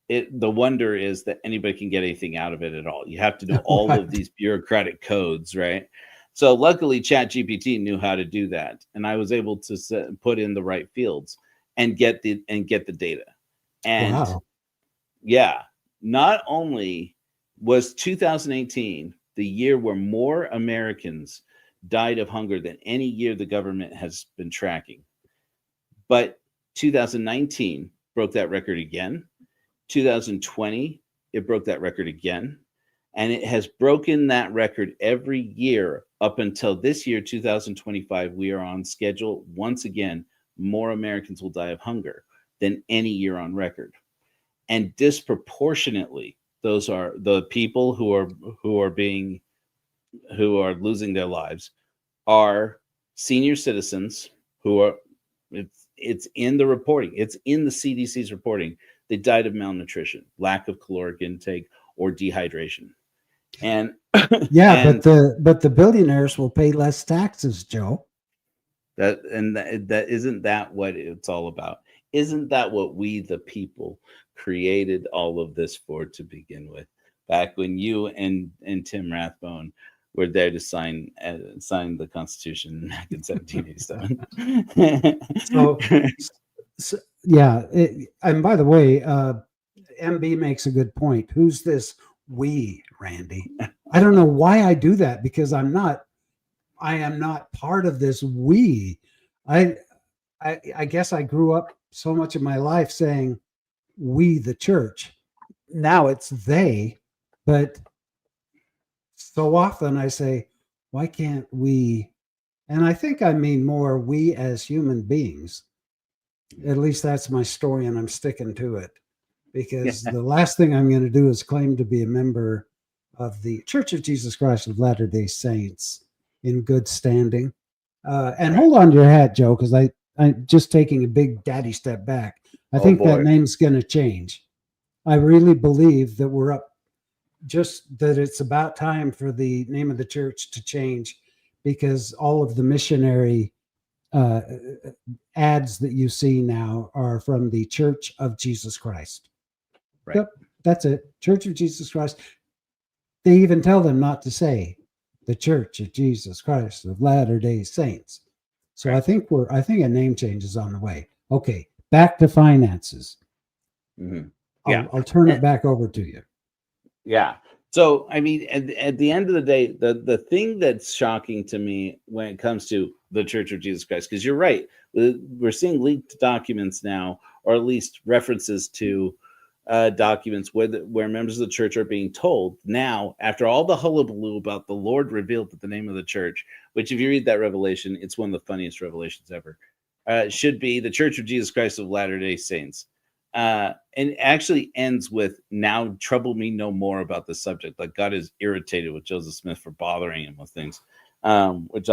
the wonder is that anybody can get anything out of it at all. You have to know all of these bureaucratic codes, right? So luckily ChatGPT knew how to do that. And I was able to put in the right fields and get the data. And yeah, not only was 2018 the year where more Americans died of hunger than any year the government has been tracking, but 2019 broke that record again. 2020, it broke that record again. And it has broken that record every year up until this year, 2025. We are on schedule. Once again, more Americans will die of hunger than any year on record. And disproportionately, those are the people who are losing their lives are senior citizens who are, it's in the reporting. It's in the CDC's reporting. They died of malnutrition, lack of caloric intake, or dehydration. And yeah, but the billionaires will pay less taxes, Joe. That isn't that what it's all about? Isn't that what we, the people, created all of this for to begin with? Back when you and Tim Rathbone were there to sign the Constitution back in 1787. So yeah, and by the way, MB makes a good point. Who's this we, Randy? I don't know why I do that, because I am not part of this we. I guess I grew up so much of my life saying we, the church. Now it's they, but so often I say, why can't we? And I think I mean more we as human beings. At least that's my story, and I'm sticking to it, because the last thing I'm going to do is claim to be a member of the Church of Jesus Christ of Latter-day Saints in good standing. And hold on to your hat, Joe, because I'm just taking a big daddy step back. I think that name's going to change. I really believe that we're up, just that it's about time for the name of the church to change, because all of the missionary ads that you see now are from the Church of Jesus Christ. Right. Yep, that's it. Church of Jesus Christ. They even tell them not to say the Church of Jesus Christ of Latter-day Saints. So right. I think a name change is on the way. Okay, back to finances. Mm-hmm. Yeah, I'll turn it back over to you. Yeah. So, I mean, at the end of the day, the thing that's shocking to me when it comes to the Church of Jesus Christ, because you're right, we're seeing leaked documents now, or at least references to documents where members of the church are being told now, after all the hullabaloo about the Lord revealed that the name of the church, which if you read that revelation, it's one of the funniest revelations ever, should be the Church of Jesus Christ of Latter-day Saints. And it actually ends with, now trouble me no more about this subject. Like God is irritated with Joseph Smith for bothering him with things, which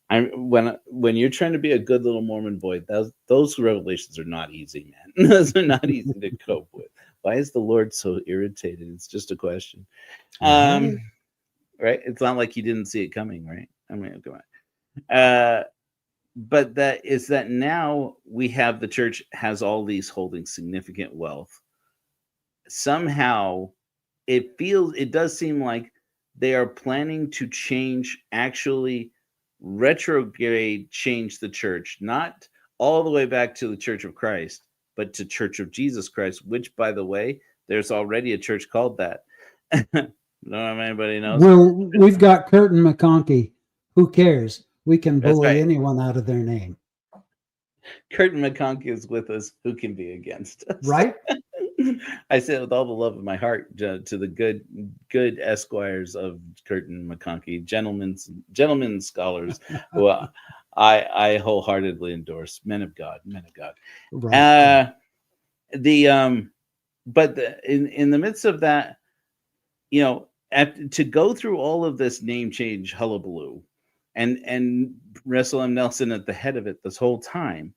when you're trying to be a good little Mormon boy, those revelations are not easy, man. Those are not easy to cope with. Why is the Lord so irritated? It's just a question. Right? It's not like he didn't see it coming, right? I mean, come on. But that is that now we have the church has all these holding significant wealth. Somehow it does seem like they are planning to actually retrograde change the church, not all the way back to the Church of Christ, but to Church of Jesus Christ, which, by the way, there's already a church called that. Don't know if anybody knows. Well, we've got Curtin McConkie. Who cares? We can bully right. anyone out of their name. Curtin McConkie is with us. Who can be against us? Right? I say it with all the love of my heart to the good esquires of Curtin McConkie, gentlemen scholars, who I wholeheartedly endorse. Men of God. Right. But in the midst of that, to go through all of this name change hullabaloo, and Russell M. Nelson at the head of it this whole time,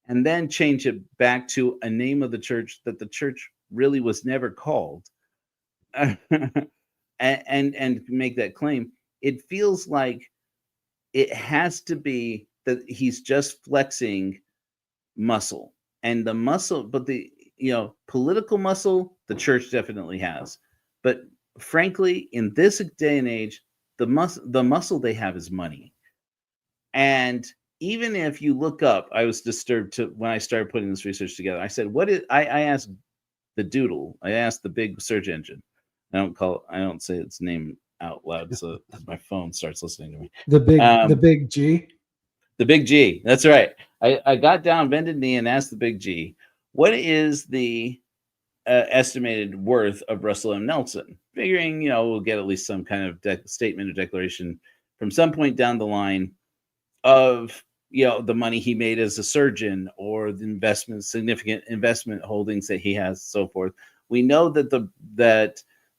and then change it back to a name of the church that the church really was never called, and make that claim, it feels like it has to be that he's just flexing muscle, and the muscle, but the political muscle the church definitely has, but frankly, in this day and age, the muscle they have is money. And even if you look up, I was disturbed when I started putting this research together. I said, I asked the Doodle. I asked the big search engine. I don't say its name out loud, so my phone starts listening to me. The big G. The big G. That's right. I got down, bended knee, and asked the big G, what is the estimated worth of Russell M. Nelson? Figuring, we'll get at least some kind of statement or declaration from some point down the line of the money he made as a surgeon, or the significant investment holdings that he has, so forth. We know that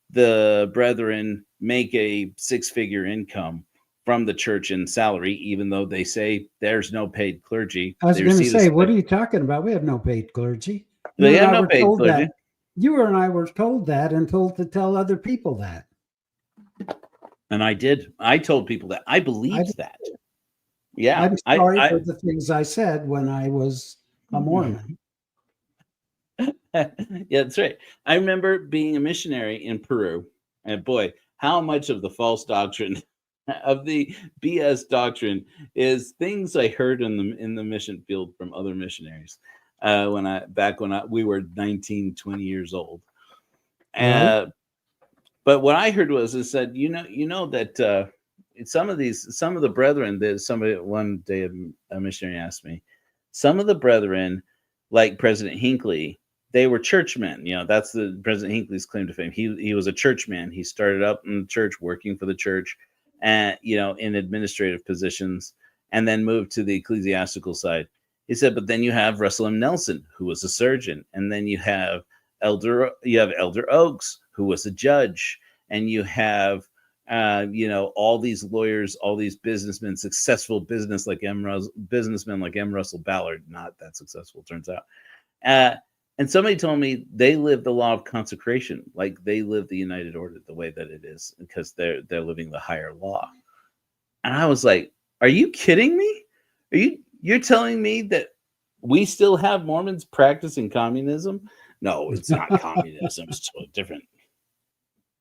the brethren make a six-figure income from the church in salary, even though they say there's no paid clergy. I was going to say, what are you talking about? We have no paid clergy. They have no paid clergy. You and I were told that, and told to tell other people that. And I did. I told people that. I believed that. Yeah. I'm sorry for the things I said when I was a Mormon. Yeah, that's right. I remember being a missionary in Peru, and boy, how much of the false doctrine, of the BS doctrine, is things I heard in the mission field from other missionaries when we were 19, 20 years old. But what I heard was said, that some of the brethren, one day a missionary asked me, some of the brethren, like President Hinckley, they were churchmen. That's the President Hinckley's claim to fame. He was a churchman. He started up in the church, working for the church, and in administrative positions, and then moved to the ecclesiastical side. He said, but then you have Russell M. Nelson, who was a surgeon, and then you have Elder Oaks, who was a judge, and you have all these lawyers, all these businessmen, successful businessmen like M. Russell Ballard, not that successful, turns out. And somebody told me they live the law of consecration, like they live the United Order the way that it is, because they're living the higher law. And I was like, are you kidding me? You're telling me that we still have Mormons practicing communism? No, it's not communism. It's totally different.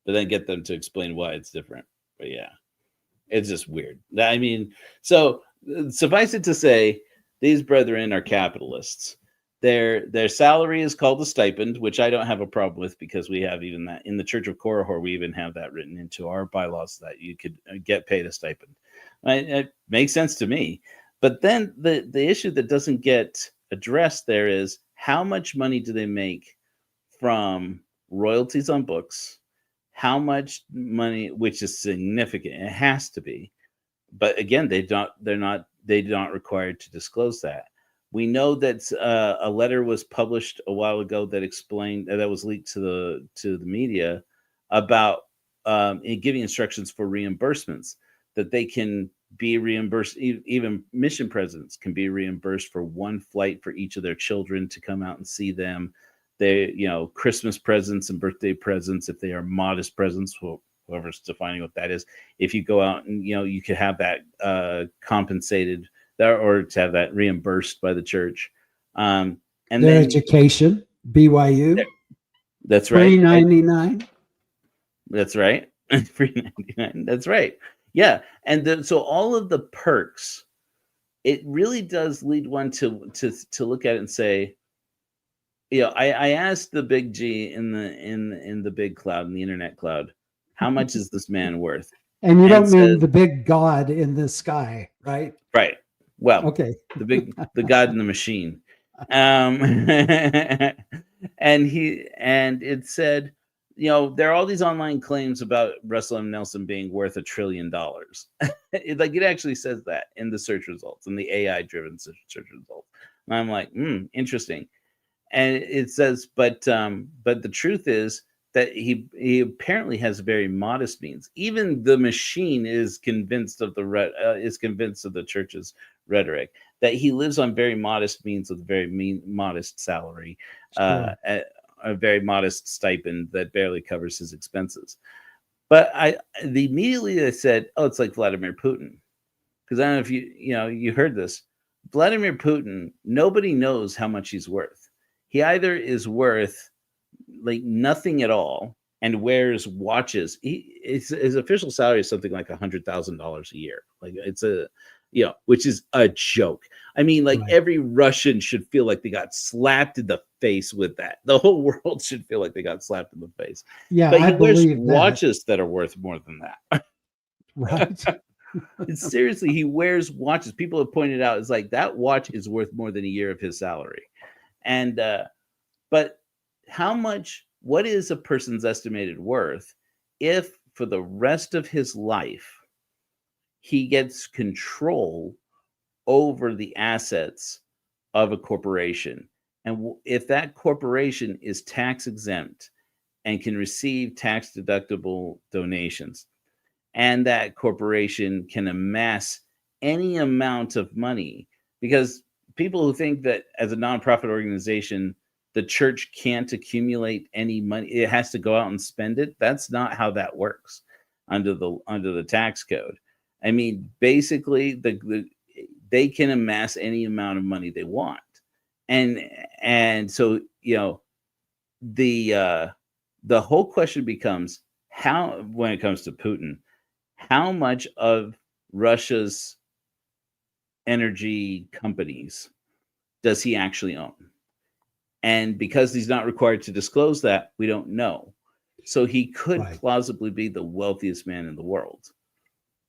But then get them to explain why it's different. But yeah, it's just weird. I mean, so suffice it to say, these brethren are capitalists. Their salary is called a stipend, which I don't have a problem with, because we have even that in the Church of Korihor. We even have that written into our bylaws that you could get paid a stipend. It makes sense to me. But then the issue that doesn't get addressed there is, how much money do they make from royalties on books, how much money, which is significant, it has to be. But again, they're not required to disclose that. We know that a letter was published a while ago that explained that was leaked to the media about giving instructions for reimbursements, that they can be reimbursed. Even mission presidents can be reimbursed for one flight for each of their children to come out and see them. They, Christmas presents and birthday presents, if they are modest presents, whoever's defining what that is. If you go out and, you could have that compensated or to have that reimbursed by the church. And their then education, BYU. That's right. $3.99. That's right. $3.99. That's right. Yeah. And so all of the perks, it really does lead one to look at it and say, I asked the big G in the big cloud, in the internet cloud, how much is this man worth? And you don't mean the big God in the sky, right? Right. Well, okay. the God in the machine. And it said, there are all these online claims about Russell M. Nelson being worth $1 trillion. It actually says that in the search results, in the AI-driven search results. And I'm like, interesting. And it says, but the truth is that he apparently has very modest means. Even the machine is convinced of the church's rhetoric, that he lives on very modest means with very modest salary, sure. A very modest stipend that barely covers his expenses. But immediately I said, oh, it's like Vladimir Putin, because I don't know if you heard this. Vladimir Putin, nobody knows how much he's worth. He either is worth like nothing at all and wears watches. His official salary is something like $100,000 a year. Like it's which is a joke. I mean, like right. Every Russian should feel like they got slapped in the face with that. The whole world should feel like they got slapped in the face. Yeah, but he wears believe watches that are worth more than that. Right. Seriously, he wears watches. People have pointed out, it's like that watch is worth more than a year of his salary. And but what is a person's estimated worth if for the rest of his life he gets control over the assets of a corporation? And if that corporation is tax exempt and can receive tax deductible donations, and that corporation can amass any amount of money, because people who think that as a nonprofit organization, the church can't accumulate any money, it has to go out and spend it. That's not how that works under the tax code. I mean, basically, they can amass any amount of money they want, and so the whole question becomes, how, when it comes to Putin, how much of Russia's energy companies does he actually own? And because he's not required to disclose that, we don't know. So he could plausibly be the wealthiest man in the world.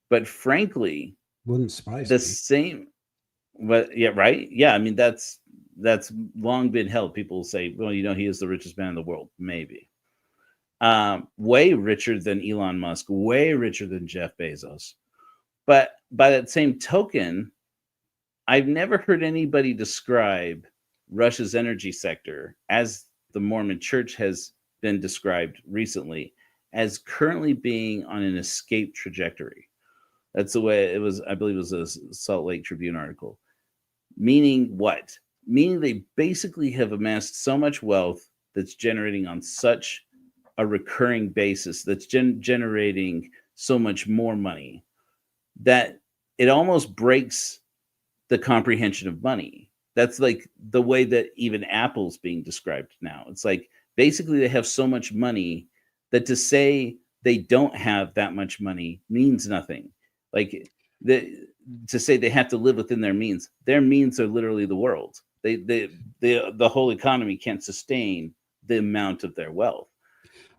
But frankly, wouldn't surprise the me. same. But yeah, right. Yeah, I mean that's long been held. People say, well, he is the richest man in the world. Maybe. Way richer than Elon Musk, way richer than Jeff Bezos. But by that same token, I've never heard anybody describe Russia's energy sector, as the Mormon Church has been described recently, as currently being on an escape trajectory. That's the way it was. I believe it was a Salt Lake Tribune article. Meaning what? Meaning they basically have amassed so much wealth that's generating on such a recurring basis, that's generating so much more money, that it almost breaks the comprehension of money. That's like the way that even Apple's being described now. It's like basically they have so much money that to say they don't have that much money means nothing. Like to say they have to live within their means are literally the world. The whole economy can't sustain the amount of their wealth.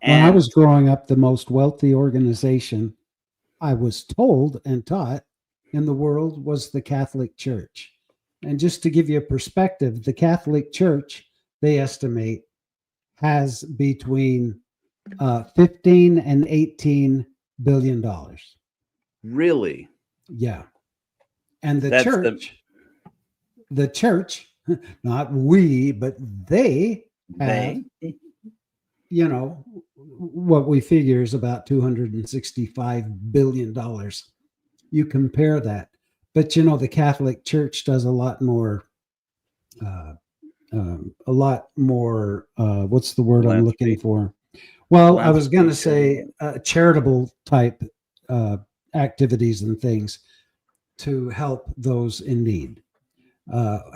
When I was growing up, the most wealthy organization I was told and taught in the world was the Catholic Church. And just to give you a perspective, the Catholic Church, they estimate, has between 15 and 18 billion dollars. Really? Yeah. And the That's church, not we, but they have, you know, what we figure is about $265 billion. You compare that. But, you know, the Catholic Church does a lot more, what's the word I'm looking for? Well, I was going to say charitable type activities and things to help those in need.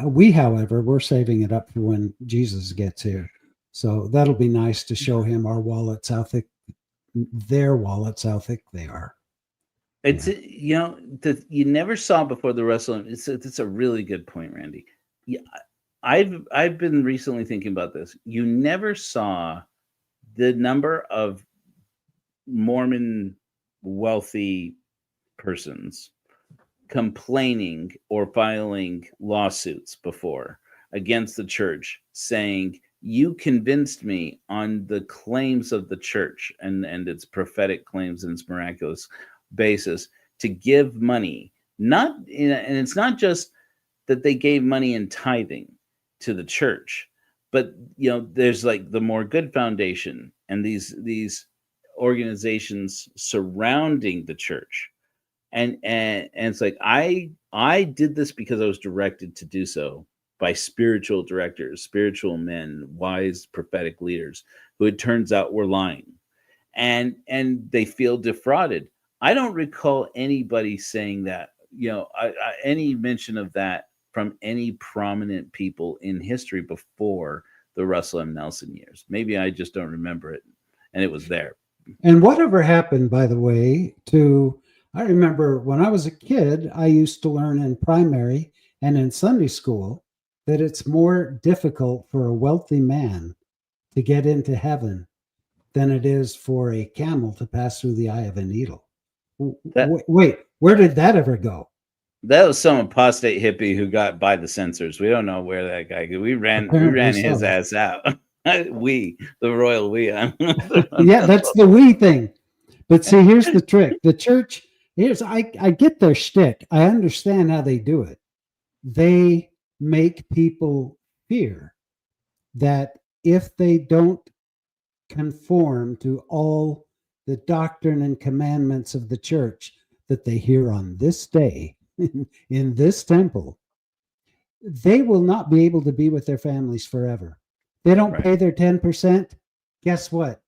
We, however, we're saving it up for when Jesus gets here. So that'll be nice to show him our wallets, how thick their wallets, how thick they are. It's, you know, you never saw before the Russell M. It's a really good point, Randy. Yeah, I've been recently thinking about this. You never saw the number of Mormon wealthy persons complaining or filing lawsuits before against the church, saying, you convinced me on the claims of the church and its prophetic claims and its miraculous basis to give money. And it's not just that they gave money in tithing to the church, but, you know, there's like the More Good Foundation and these organizations surrounding the church. And it's like, I did this because I was directed to do so by spiritual directors, spiritual men, wise prophetic leaders who it turns out were lying, and they feel defrauded. I don't recall anybody saying that, you know, any mention of that from any prominent people in history before the Russell M. Nelson years. Maybe I just don't remember it, and it was there. And whatever happened, by the way, I remember when I was a kid, I used to learn in primary and in Sunday school that it's more difficult for a wealthy man to get into heaven than it is for a camel to pass through the eye of a needle. Wait, where did that ever go? That was some apostate hippie who got by the censors. We don't know where that guy. We ran his ass out. The royal we. Yeah, that's the we thing. But see, here's the trick. The church, I get their shtick. I understand how they do it. They make people fear that if they don't conform to all the doctrine and commandments of the church that they hear on this day in this temple, they will not be able to be with their families forever. They don't pay their 10%. Guess what?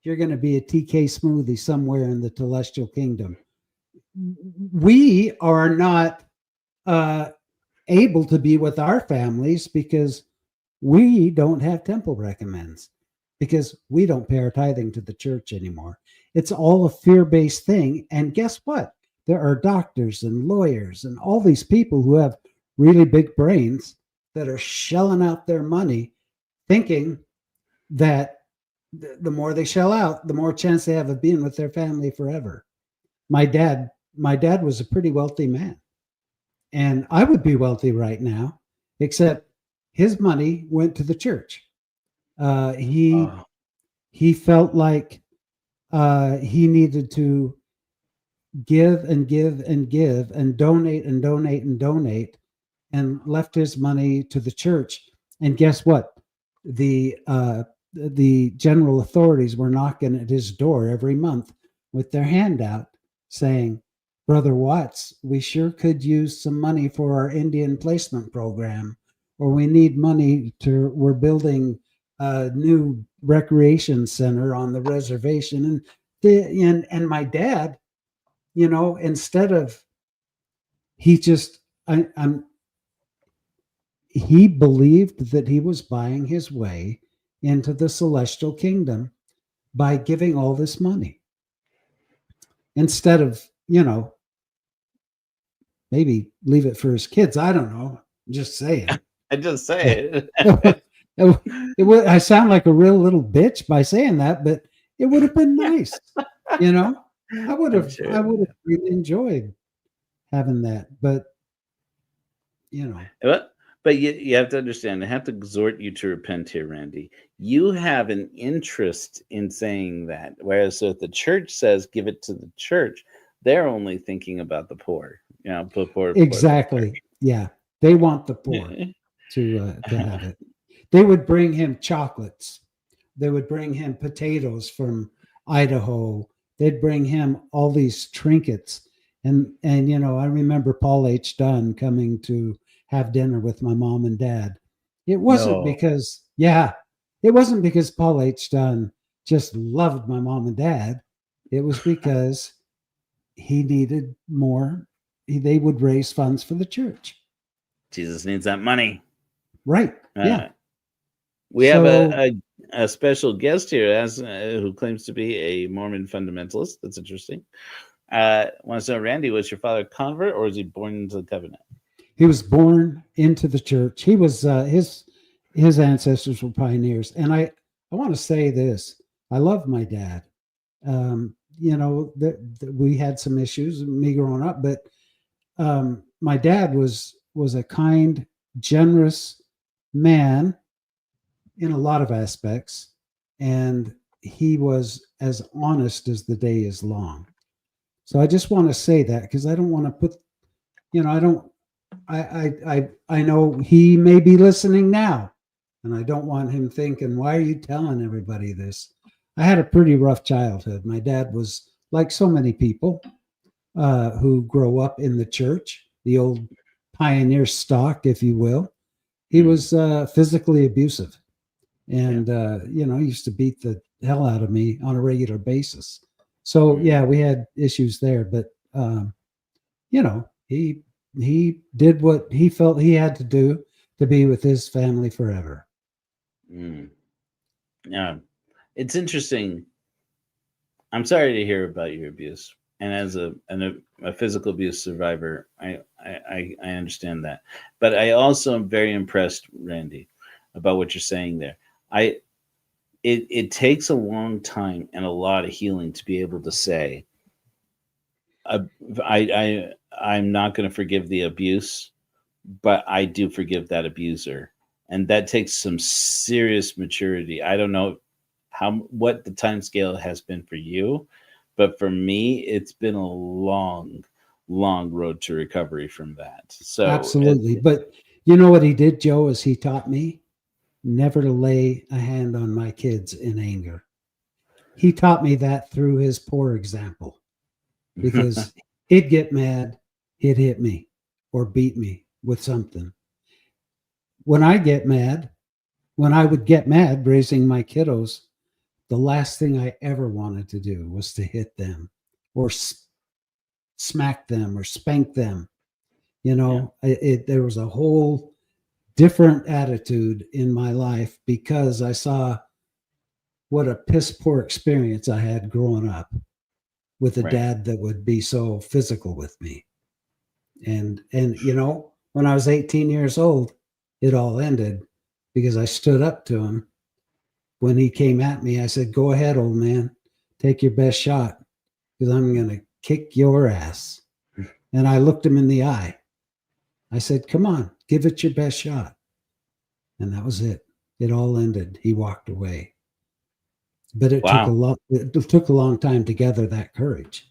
You're going to be a TK smoothie somewhere in the celestial kingdom. We are not able to be with our families because we don't have temple recommends, because we don't pay our tithing to the church anymore. It's all a fear-based thing. And guess what? There are doctors and lawyers and all these people who have really big brains that are shelling out their money thinking that the more they shell out, the more chance they have of being with their family forever. My dad was a pretty wealthy man, and I would be wealthy right now, except his money went to the church. He felt like he needed to give and give and give and donate and donate and donate, and left his money to the church. And guess what? The general authorities were knocking at his door every month with their hand out saying, Brother Watts, we sure could use some money for our Indian placement program, or we need money we're building a new recreation center on the reservation. And my dad, you know, instead of, he believed that he was buying his way into the celestial kingdom by giving all this money, instead of, you know, maybe leave it for his kids. I don't know. I'm just saying. I just say it. I sound like a real little bitch by saying that, but it would have been nice. You know, I would have really enjoyed having that, but you know. But you have to understand, I have to exhort you to repent here, Randy. You have an interest in saying that, whereas if the church says give it to the church, they're only thinking about the poor. Poor. Exactly. Yeah, they want the poor to have it. They would bring him chocolates. They would bring him potatoes from Idaho. They'd bring him all these trinkets. And I remember Paul H. Dunn coming to have dinner with my mom and dad. It wasn't because Paul H. Dunn just loved my mom and dad. It was because he needed more. They would raise funds for the church. Jesus needs that money. Right. Yeah. We have a special guest here who claims to be a Mormon fundamentalist. That's interesting. Want to know, Randy, was your father a convert or was he born into the covenant? He was born into the church. He was his ancestors were pioneers. And I want to say this. I love my dad. We had some issues, me growing up, but my dad was a kind, generous man in a lot of aspects, and he was as honest as the day is long. So I just want to say that, because I don't want to put, I know he may be listening now, and I don't want him thinking, why are you telling everybody this? I had a pretty rough childhood. My dad was like so many people who grow up in the church, the old pioneer stock, if you will. He was physically abusive, and he used to beat the hell out of me on a regular basis. So yeah, we had issues there, but he did what he felt he had to do to be with his family forever. Yeah, it's interesting. I'm sorry to hear about your abuse, and as a physical abuse survivor, I understand that. But I also am very impressed, Randy, about what you're saying there. It takes a long time and a lot of healing to be able to say, I'm not going to forgive the abuse, but I do forgive that abuser. And that takes some serious maturity. I don't know what the time scale has been for you, but for me, it's been a long road to recovery from that. So absolutely. But you know what he did, Joe, is he taught me never to lay a hand on my kids in anger. He taught me that through his poor example, because he'd get mad, he'd hit me or beat me with something. When I would get mad raising my kiddos, the last thing I ever wanted to do was to hit them or smack them or spank them. There was a whole different attitude in my life, because I saw what a piss poor experience I had growing up with a dad that would be so physical with me. And when I was 18 years old, it all ended because I stood up to him. When he came at me, I said, go ahead, old man, take your best shot, because I'm going to kick your ass. And I looked him in the eye. I said, come on, give it your best shot. And that was it. It all ended. He walked away. But it took a long time to gather that courage.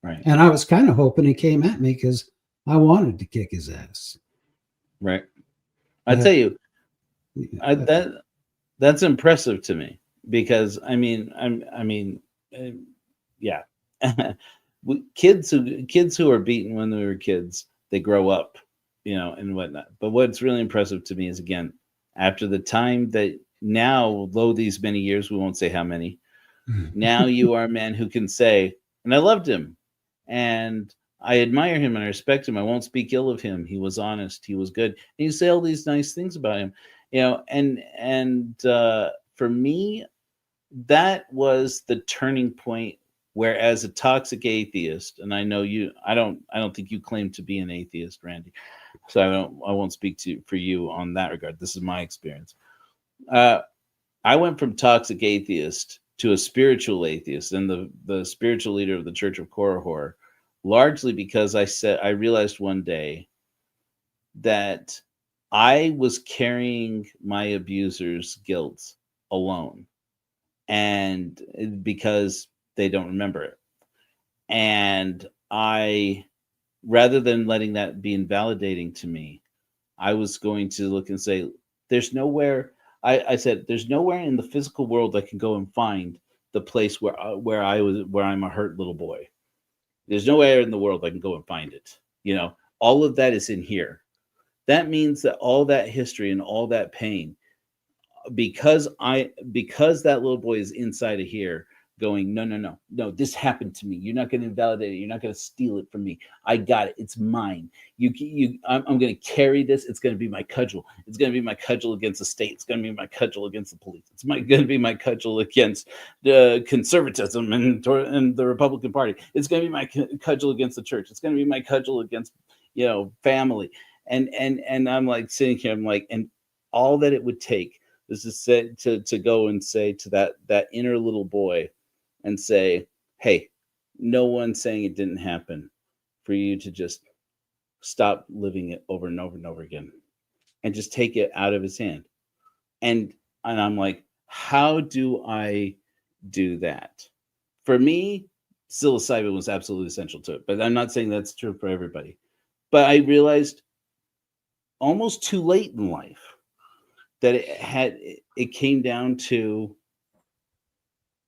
Right. And I was kind of hoping he came at me because I wanted to kick his ass. Right. I tell you, that's impressive to me, because yeah, kids who are beaten when they were kids, they grow up, and whatnot. But what's really impressive to me is, again, after the time that now, though these many years, we won't say how many, now you are a man who can say, and I loved him, and I admire him and I respect him. I won't speak ill of him. He was honest. He was good. And you say all these nice things about him, and for me, that was the turning point where, as a toxic atheist, and I know you, I don't think you claim to be an atheist, Randy. So I won't speak for you on that regard. This is my experience. I went from toxic atheist to a spiritual atheist and the spiritual leader of the Church of Korihor, largely because I realized one day that I was carrying my abuser's guilt alone, and because they don't remember it. And I, rather than letting that be invalidating to me, I was going to look and say, there's nowhere, I said, there's nowhere in the physical world I can go and find the place where I'm a hurt little boy. There's nowhere in the world I can go and find it. You know, all of that is in here. That means that all that history and all that pain, because that little boy is inside of here going, no, this happened to me. You're not going to invalidate it. You're not going to steal it from me. I got it. It's mine. I'm going to carry this. It's going to be my cudgel. It's going to be my cudgel against the state. It's going to be my cudgel against the police. It's going to be my cudgel against conservatism and the Republican Party. It's going to be my cudgel against the church. It's going to be my cudgel against, family. And I'm like sitting here, I'm like, and all that it would take is to go and say to that inner little boy and say, hey, no one's saying it didn't happen, for you to just stop living it over and over and over again and just take it out of his hand. And I'm like, how do I do that? For me, psilocybin was absolutely essential to it, but I'm not saying that's true for everybody. But I realized almost too late in life that it came down to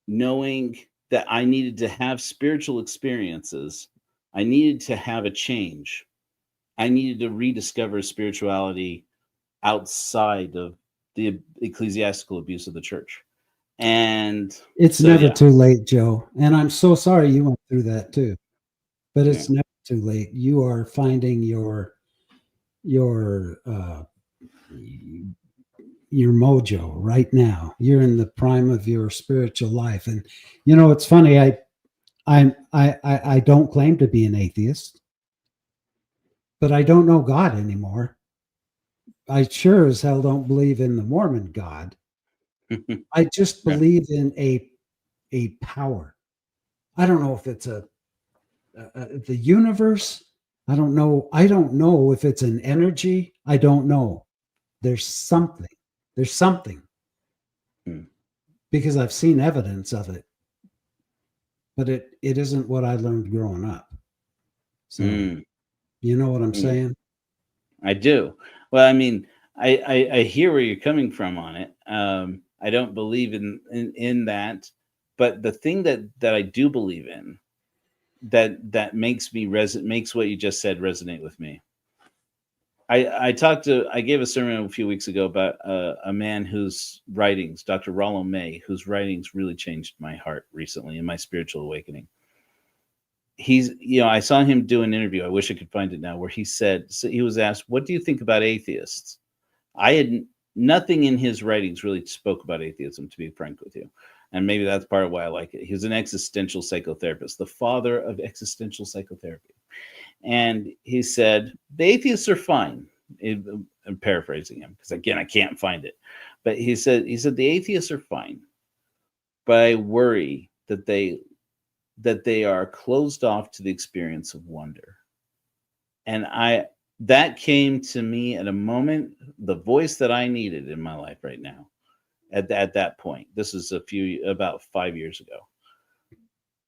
knowing that I needed to have spiritual experiences. I needed to have a change. I needed to rediscover spirituality outside of the ecclesiastical abuse of the church. And it's never too late, Joe. And I'm so sorry you went through that too. But it's never too late. You are finding your mojo right now. You're in the prime of your spiritual life. And it's funny, I don't claim to be an atheist, but I don't know God anymore. I sure as hell don't believe in the Mormon God. I just believe in a power. I don't know if it's the universe. I don't know if it's an energy. I don't know. There's something. Because I've seen evidence of it, but it isn't what I learned growing up. So you know what I'm saying? I do. Well, I mean, I hear where you're coming from on it. I don't believe in that, but the thing that I do believe in that makes what you just said resonate with me. I gave a sermon a few weeks ago about a man whose writings, Dr. Russell M, whose writings really changed my heart recently in my spiritual awakening. I saw him do an interview. I wish I could find it now, where he said, so he was asked, what do you think about atheists? Nothing in his writings really spoke about atheism, to be frank with you. And maybe that's part of why I like it. He was an existential psychotherapist, the father of existential psychotherapy. And he said, the atheists are fine. I'm paraphrasing him because, again, I can't find it. But he said the atheists are fine. But I worry that they are closed off to the experience of wonder. And that came to me at a moment, the voice that I needed in my life right now. At that point, this is about 5 years ago.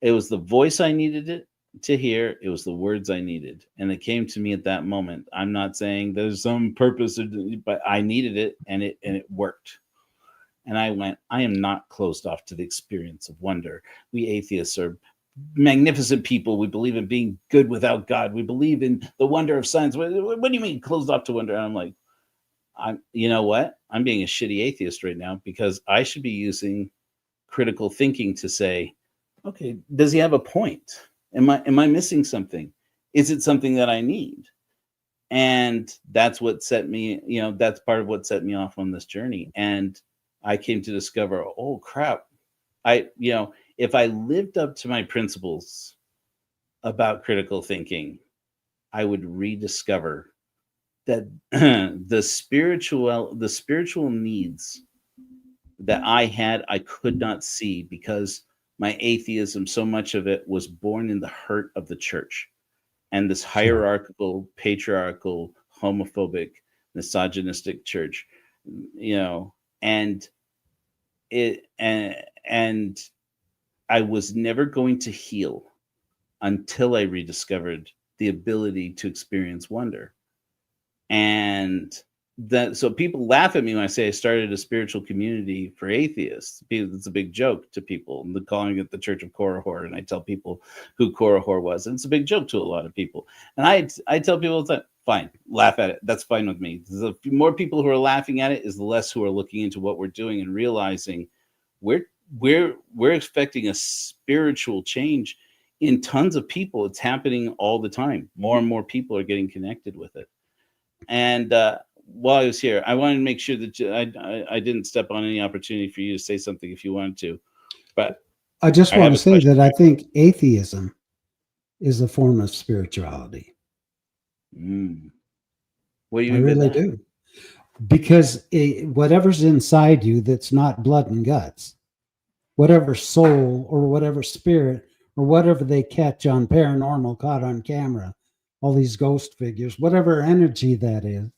It was the voice I needed to hear. It was the words I needed, and it came to me at that moment. I'm not saying there's some purpose, but I needed it, and it worked. And I went, I am not closed off to the experience of wonder. We atheists are magnificent people. We believe in being good without God. We believe in the wonder of science. What do you mean closed off to wonder? And I'm like, you know what? I'm being a shitty atheist right now, because I should be using critical thinking to say, okay, does he have a point? Am I missing something? Is it something that I need? And that's what set me, that's part of what set me off on this journey. And I came to discover, oh crap, if I lived up to my principles about critical thinking, I would rediscover that the spiritual needs that I had, I could not see, because my atheism, so much of it was born in the hurt of the church and this hierarchical, patriarchal, homophobic misogynistic church, and I was never going to heal until I rediscovered the ability to experience wonder. And so people laugh at me when I say I started a spiritual community for atheists. It's a big joke to people. I'm calling it the Church of Korihor, and I tell people who Korihor was, and it's a big joke to a lot of people. And I tell people all the time, fine, laugh at it. That's fine with me. The more people who are laughing at it is the less who are looking into what we're doing and realizing we're expecting a spiritual change in tons of people. It's happening all the time. More and more people are getting connected with it. And while I was here, I wanted to make sure that I didn't step on any opportunity for you to say something if you wanted to. But I just want to say that I think atheism is a form of spirituality. What do you I mean? really do. Because whatever's inside you that's not blood and guts, whatever soul or whatever spirit or whatever they catch on paranormal, caught on camera, all these ghost figures, whatever energy that is,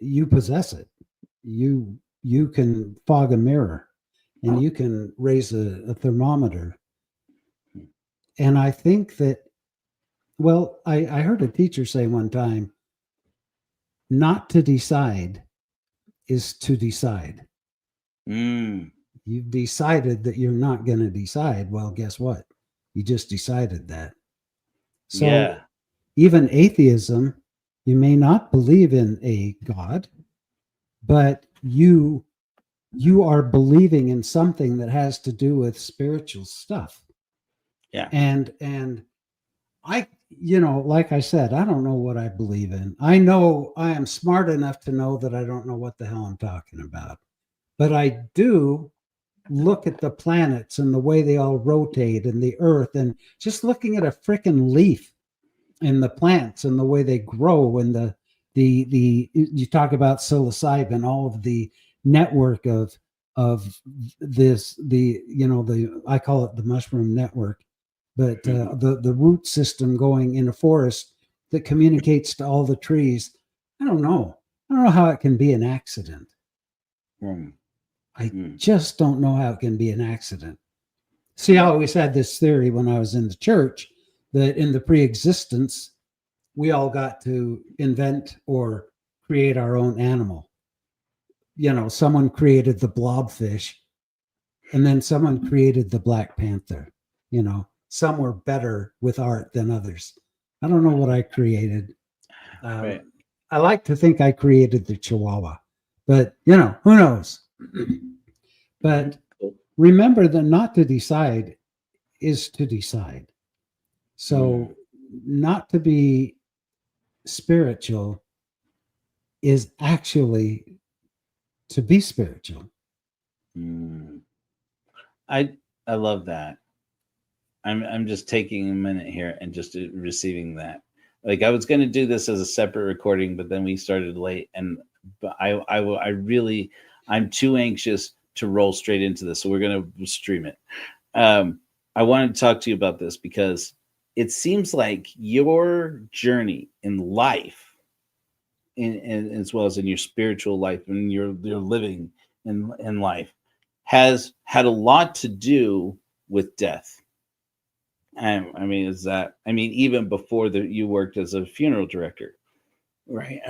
you possess it. You can fog a mirror and you can raise a thermometer. And I think that, well, I heard a teacher say one time, not to decide is to decide. You've decided that you're not going to decide. Well, guess what? You just decided that. So even atheism, you may not believe in a God, but you are believing in something that has to do with spiritual stuff. Yeah. And I, like I said, I don't know what I believe in. I know I am smart enough to know that I don't know what the hell I'm talking about. But I do look at the planets and the way they all rotate and the earth, and just looking at a freaking leaf and the plants and the way they grow, and the you talk about psilocybin, all of the network of this, I call it the mushroom network, but the root system going in a forest that communicates to all the trees. I don't know how it can be an accident. I just don't know how it can be an accident. See, I always had this theory when I was in the church that in the pre-existence, we all got to invent or create our own animal. Someone created the blobfish, and then someone created the Black Panther. Some were better with art than others. I don't know what I created. Right. I like to think I created the Chihuahua, but who knows? But remember that not to decide is to decide. So not to be spiritual is actually to be spiritual. I love that. I'm just taking a minute here and just receiving that. Like, I was going to do this as a separate recording, but then we started late, and I'm too anxious to roll straight into this, so we're going to stream it. I wanted to talk to you about this because it seems like your journey in life, and as well as in your spiritual life and your living in life, has had a lot to do with death. Even before you worked as a funeral director, right?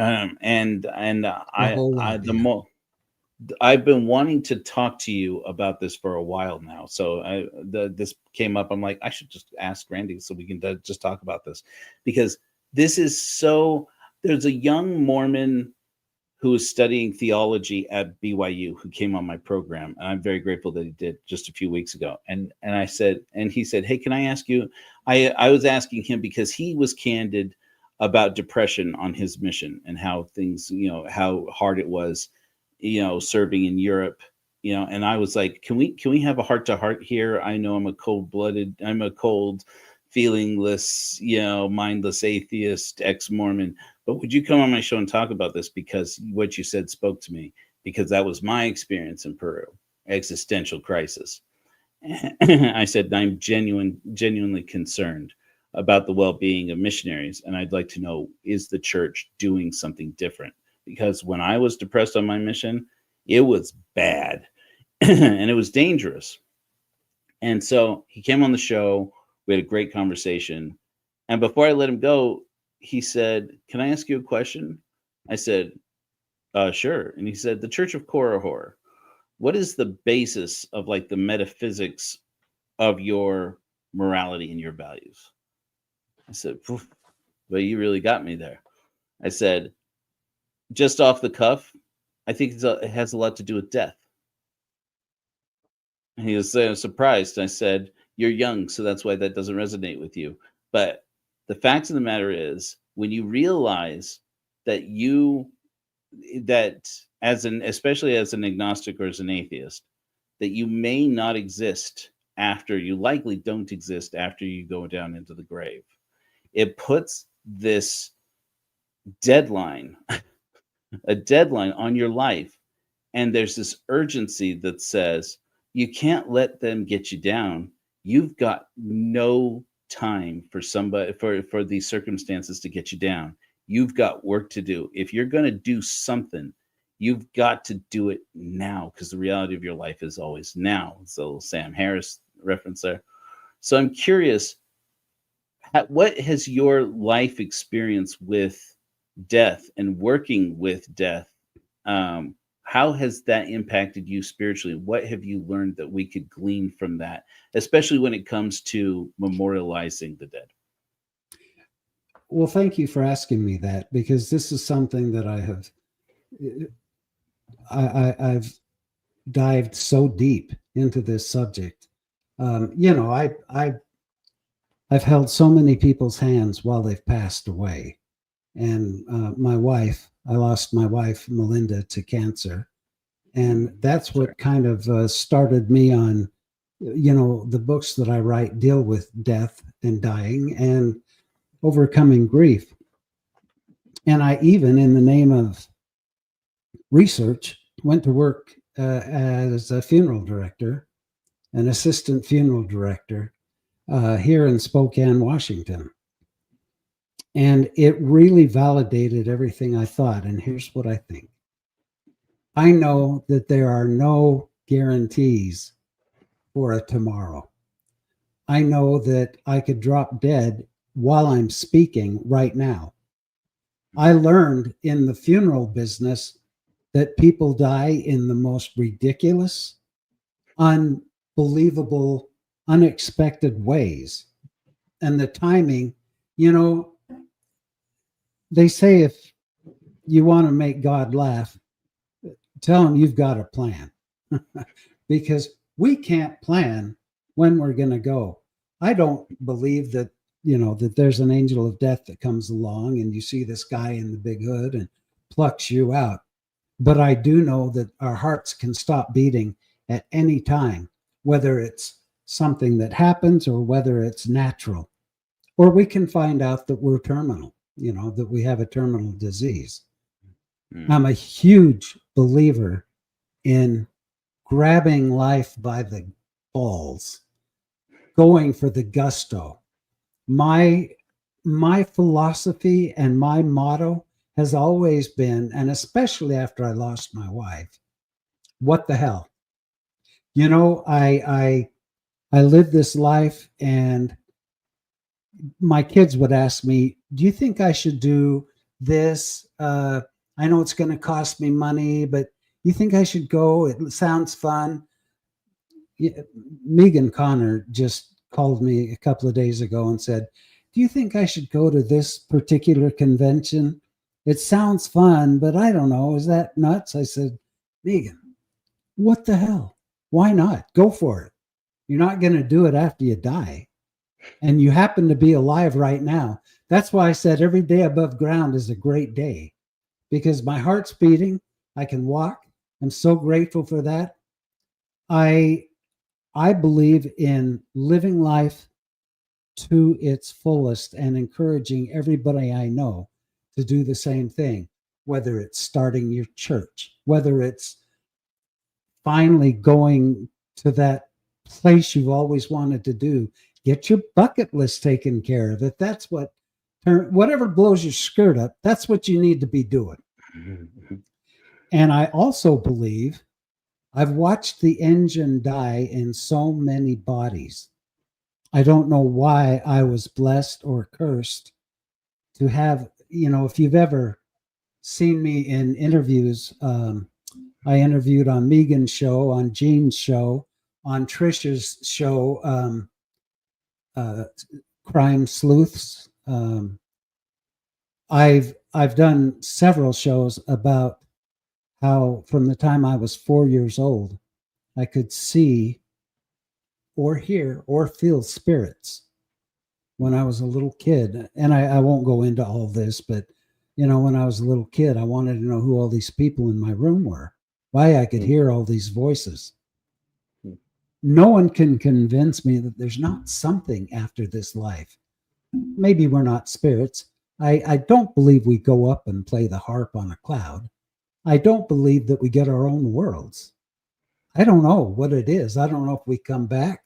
I've been wanting to talk to you about this for a while now. So this came up. I'm like, I should just ask Randy so we can just talk about this, because this is so. There's a young Mormon who is studying theology at BYU who came on my program, and I'm very grateful that he did just a few weeks ago. And he said, hey, can I ask you? I was asking him because he was candid about depression on his mission and how things, how hard it was, serving in Europe, and I was like, can we have a heart to heart here? I know I'm a cold, feelingless, mindless atheist, ex-Mormon, but would you come on my show and talk about this? Because what you said spoke to me, because that was my experience in Peru, existential crisis. I said, I'm genuinely concerned about the well-being of missionaries. And I'd like to know, is the church doing something different? Because when I was depressed on my mission, it was bad and it was dangerous. And so he came on the show. We had a great conversation. And before I let him go, he said, "Can I ask you a question?" I said, sure. And he said, "The Church of Korihor, what is the basis of like the metaphysics of your morality and your values?" I said, "Well, you really got me there." I said, "Just off the cuff, I think it has a lot to do with death." And he was surprised. I said, "You're young, so that's why that doesn't resonate with you. But the fact of the matter is, when you realize that especially as an agnostic or as an atheist, that you may not exist after, you likely don't exist after you go down into the grave. It puts this deadline, a deadline on your life. And there's this urgency that says, you can't let them get you down. You've got no time for somebody, for these circumstances to get you down. You've got work to do. If you're going to do something, you've got to do it now, because the reality of your life is always now. So Sam Harris reference there. So I'm curious, what has your life experience with death and working with death, how has that impacted you spiritually? What have you learned that we could glean from that, especially when it comes to memorializing the dead? Well, thank you for asking me that, because this is something that I've dived so deep into this subject. I've held so many people's hands while they've passed away. And I lost my wife, Melinda, to cancer. And that's what kind of started me on, the books that I write deal with death and dying and overcoming grief. And I even, in the name of research, went to work as a funeral director, an assistant funeral director here in Spokane, Washington. And it really validated everything I thought. And here's what I think. I know that there are no guarantees for a tomorrow. I know that I could drop dead while I'm speaking right now. I learned in the funeral business that people die in the most ridiculous, unbelievable, unexpected ways. And the timing, they say if you want to make God laugh, tell him you've got a plan. Because we can't plan when we're going to go. I don't believe that, that there's an angel of death that comes along and you see this guy in the big hood and plucks you out. But I do know that our hearts can stop beating at any time, whether it's something that happens or whether it's natural. Or we can find out that we're terminal, that we have a terminal disease. I'm a huge believer in grabbing life by the balls, going for the gusto. My philosophy and my motto has always been, and especially after I lost my wife, what the hell? I lived this life, and my kids would ask me, do you think I should do this? I know it's going to cost me money, but you think I should go? It sounds fun. Megan Connor just called me a couple of days ago and said, do you think I should go to this particular convention? It sounds fun, but I don't know. Is that nuts? I said, Megan, what the hell? Why not? Go for it. You're not going to do it after you die. And you happen to be alive right now. That's why I said every day above ground is a great day, because my heart's beating. I can walk. I'm so grateful for that. I believe in living life to its fullest and encouraging everybody I know to do the same thing, whether it's starting your church, whether it's finally going to that place you've always wanted to do Get your bucket list taken care of. If that's whatever blows your skirt up, that's what you need to be doing. And I also believe I've watched the engine die in so many bodies. I don't know why I was blessed or cursed to have, if you've ever seen me in interviews, I interviewed on Megan's show, on Jean's show, on Trisha's show, Crime Sleuths. I've done several shows about how from the time I was 4 years old, I could see or hear or feel spirits when I was a little kid. And I won't go into all this, but when I was a little kid, I wanted to know who all these people in my room were, why I could hear all these voices. No one can convince me that there's not something after this life. Maybe we're not spirits. I don't believe we go up and play the harp on a cloud. I don't believe that we get our own worlds. I don't know what it is. I don't know if we come back.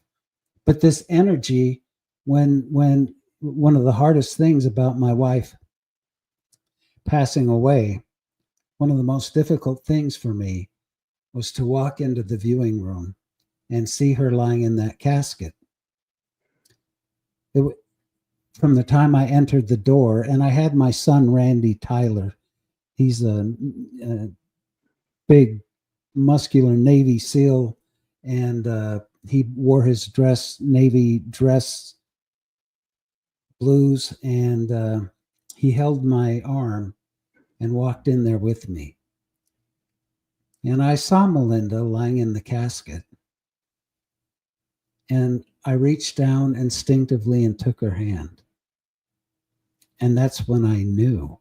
But this energy, when one of the hardest things about my wife passing away, one of the most difficult things for me was to walk into the viewing room and see her lying in that casket. From the time I entered the door, and I had my son, Randy Tyler. He's a big, muscular Navy SEAL, and he wore his Navy dress blues, and he held my arm and walked in there with me. And I saw Melinda lying in the casket. And I reached down instinctively and took her hand. And that's when I knew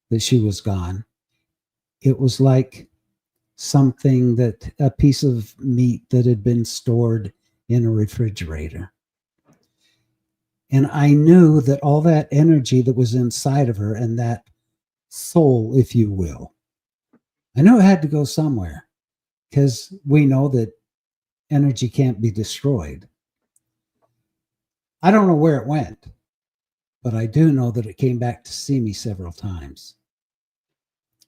that she was gone. It was like a piece of meat that had been stored in a refrigerator. And I knew that all that energy that was inside of her and that soul, if you will, I knew it had to go somewhere, because we know that energy can't be destroyed. I don't know where it went, but I do know that it came back to see me several times.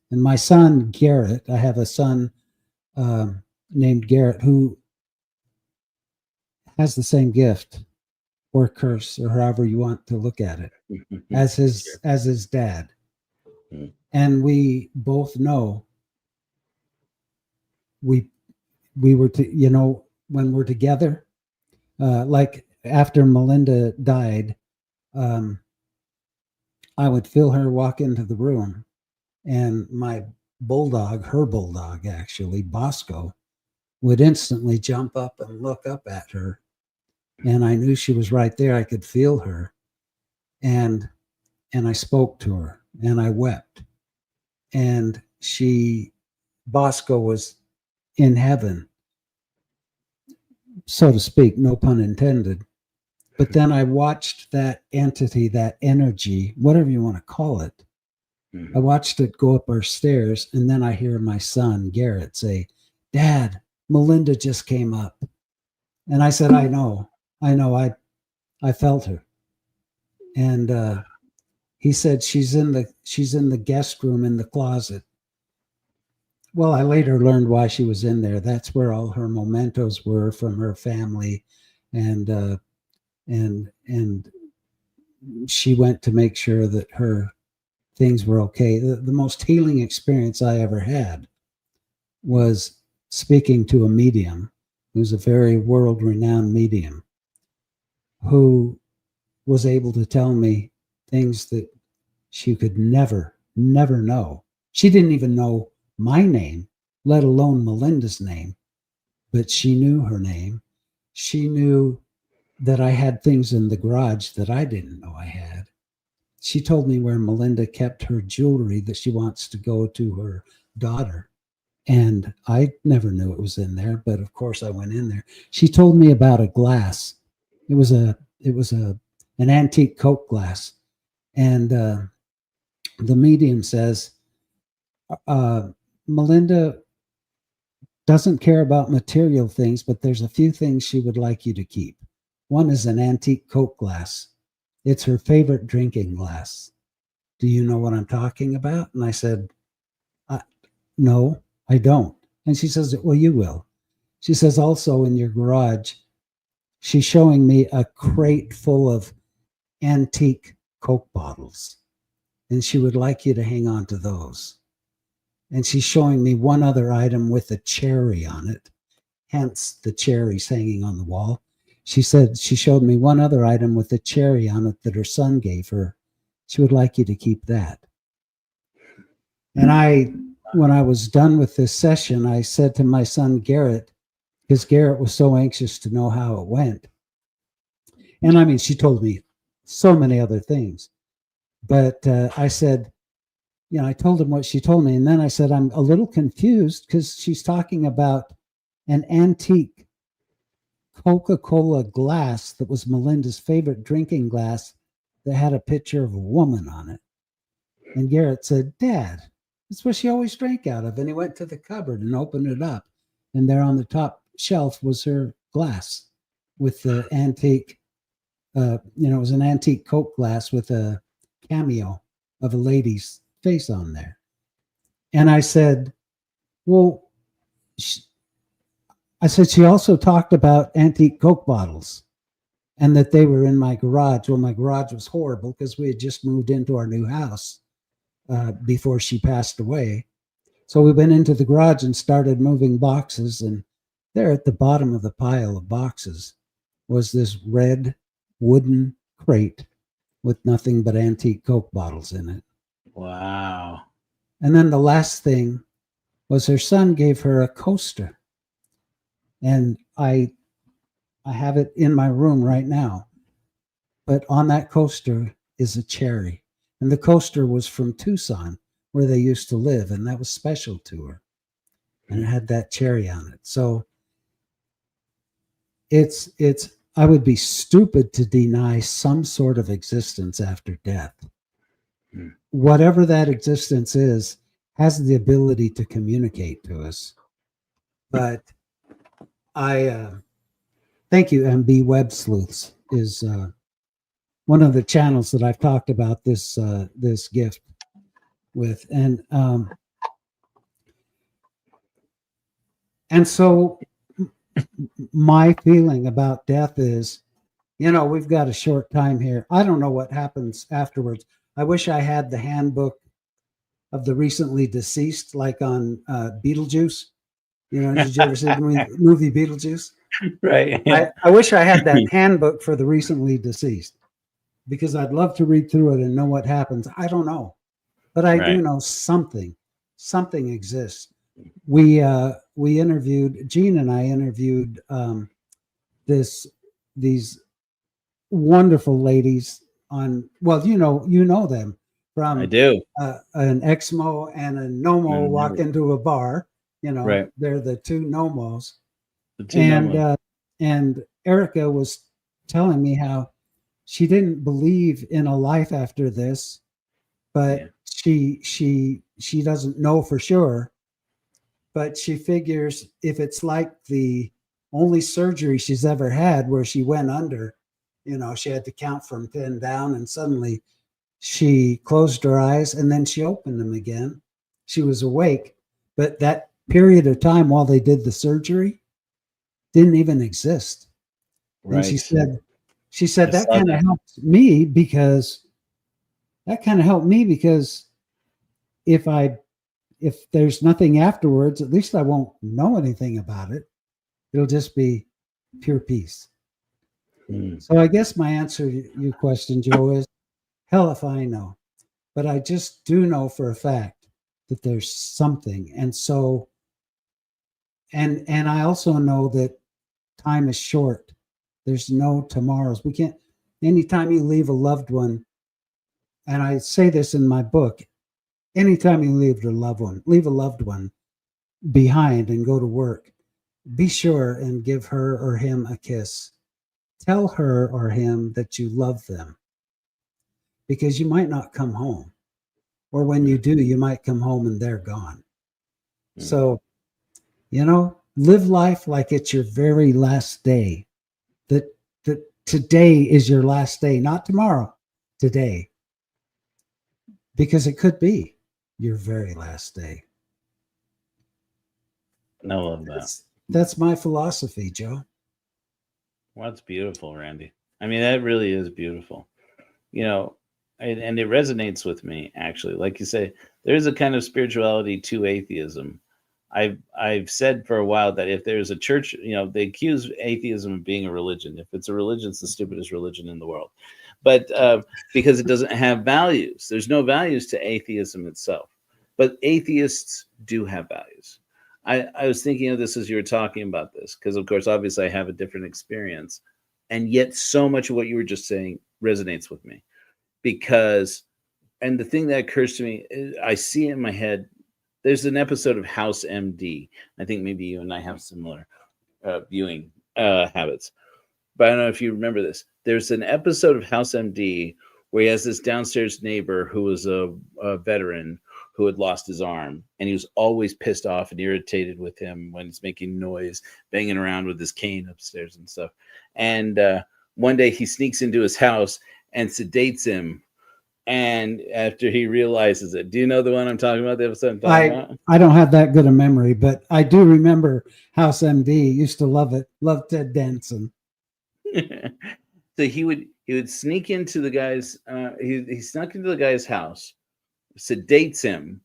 And my son, Garrett, I have a son named Garrett who has the same gift or curse, or however you want to look at it, as his dad. And we both know we were when we're together, like after Melinda died, I would feel her walk into the room, and my bulldog, her bulldog actually, Bosco, would instantly jump up and look up at her. And I knew she was right there. I could feel her. And I spoke to her and I wept. And Bosco was in heaven, so to speak, no pun intended. But then I watched that entity, that energy, whatever you want to call it, I watched it go up our stairs, and then I hear my son, Garrett, say, "Dad, Melinda just came up." And I said, I know, I felt her. And he said, she's in the guest room in the closet. Well, I later learned why she was in there. That's where all her mementos were from her family. And she went to make sure that her things were okay. The most healing experience I ever had was speaking to a medium who's a very world-renowned medium who was able to tell me things that she could never know. She didn't even know my name, let alone Melinda's name, but she knew her name. She knew that I had things in the garage that I didn't know I had. She told me where Melinda kept her jewelry that she wants to go to her daughter. And I never knew it was in there, but of course I went in there. She told me about a glass. It was an antique Coke glass. And the medium says, Melinda doesn't care about material things, but there's a few things she would like you to keep. One is an antique Coke glass. It's her favorite drinking glass. Do you know what I'm talking about? And I said, no, I don't. And she says, well, you will. She says, also in your garage, she's showing me a crate full of antique Coke bottles. And she would like you to hang on to those. And she's showing me one other item with a cherry on it. Hence the cherries hanging on the wall. She said she showed me one other item with a cherry on it that her son gave her. She would like you to keep that. And when I was done with this session, I said to my son, Garrett, because Garrett was so anxious to know how it went. And I mean, she told me so many other things. But I said, I told him what she told me. And then I said, I'm a little confused because she's talking about an antique Coca-Cola glass that was Melinda's favorite drinking glass that had a picture of a woman on it. And Garrett said, Dad, that's what she always drank out of. And he went to the cupboard and opened it up. And there on the top shelf was her glass with the antique, it was an antique Coke glass with a cameo of a lady's face on there. And I said, well, she also talked about antique Coke bottles and that they were in my garage. Well, my garage was horrible because we had just moved into our new house before she passed away. So we went into the garage and started moving boxes. And there at the bottom of the pile of boxes was this red wooden crate with nothing but antique Coke bottles in it. Wow. And then the last thing was her son gave her a coaster. And I have it in my room right now. But on that coaster is a cherry. And the coaster was from Tucson, where they used to live. And that was special to her. And it had that cherry on it. So I would be stupid to deny some sort of existence after death. Whatever that existence is, has the ability to communicate to us. But thank you, MB Web Sleuths is one of the channels that I've talked about this gift with. And so my feeling about death is, we've got a short time here. I don't know what happens afterwards. I wish I had the handbook of the recently deceased, like on Beetlejuice. Did you ever see the movie Beetlejuice? Right. Yeah. I wish I had that handbook for the recently deceased, because I'd love to read through it and know what happens. I don't know, but I do know something exists. We interviewed, Gene and I interviewed these wonderful ladies on, well, you know them from, I do. an Exmo and a Nomo walk into a bar, they're the two Nomos. And Erica was telling me how she didn't believe in a life after this, but she doesn't know for sure, but she figures if it's like the only surgery she's ever had where she went under, she had to count from 10 down and suddenly she closed her eyes and then she opened them again. She was awake, but that period of time while they did the surgery didn't even exist. Right. And she said that kind of helped me because if there's nothing afterwards, at least I won't know anything about it. It'll just be pure peace. So I guess my answer to your question, Joe, is hell if I know. But I just do know for a fact that there's something. And so, and I also know that time is short. There's no tomorrows. We can't, anytime you leave a loved one, and I say this in my book, anytime you leave a loved one behind and go to work, be sure and give her or him a kiss. Tell her or him that you love them, because you might not come home, or when you do, you might come home and they're gone. So, live life like it's your very last day. That today is your last day, not tomorrow, today. Because it could be your very last day. I love that. That's my philosophy, Joe. Well, that's beautiful, Randy. I mean, that really is beautiful. And it resonates with me, actually. Like you say, there's a kind of spirituality to atheism. I've said for a while that if there's a church, they accuse atheism of being a religion. If it's a religion, it's the stupidest religion in the world. But because it doesn't have values, there's no values to atheism itself. But atheists do have values. I was thinking of this as you were talking about this, because, of course, obviously I have a different experience. And yet so much of what you were just saying resonates with me. And the thing that occurs to me, I see in my head, there's an episode of House MD. I think maybe you and I have similar viewing habits. But I don't know if you remember this. There's an episode of House MD where he has this downstairs neighbor who was a veteran who had lost his arm. And he was always pissed off and irritated with him when he's making noise, banging around with his cane upstairs and stuff. And one day he sneaks into his house and sedates him. And after he realizes it, do you know the one I'm talking about? The episode I'm talking about? I don't have that good a memory, but I do remember House MD. Used to love it. Love Ted Danson. So he would sneak into the guy's. He snuck into the guy's house, sedates him,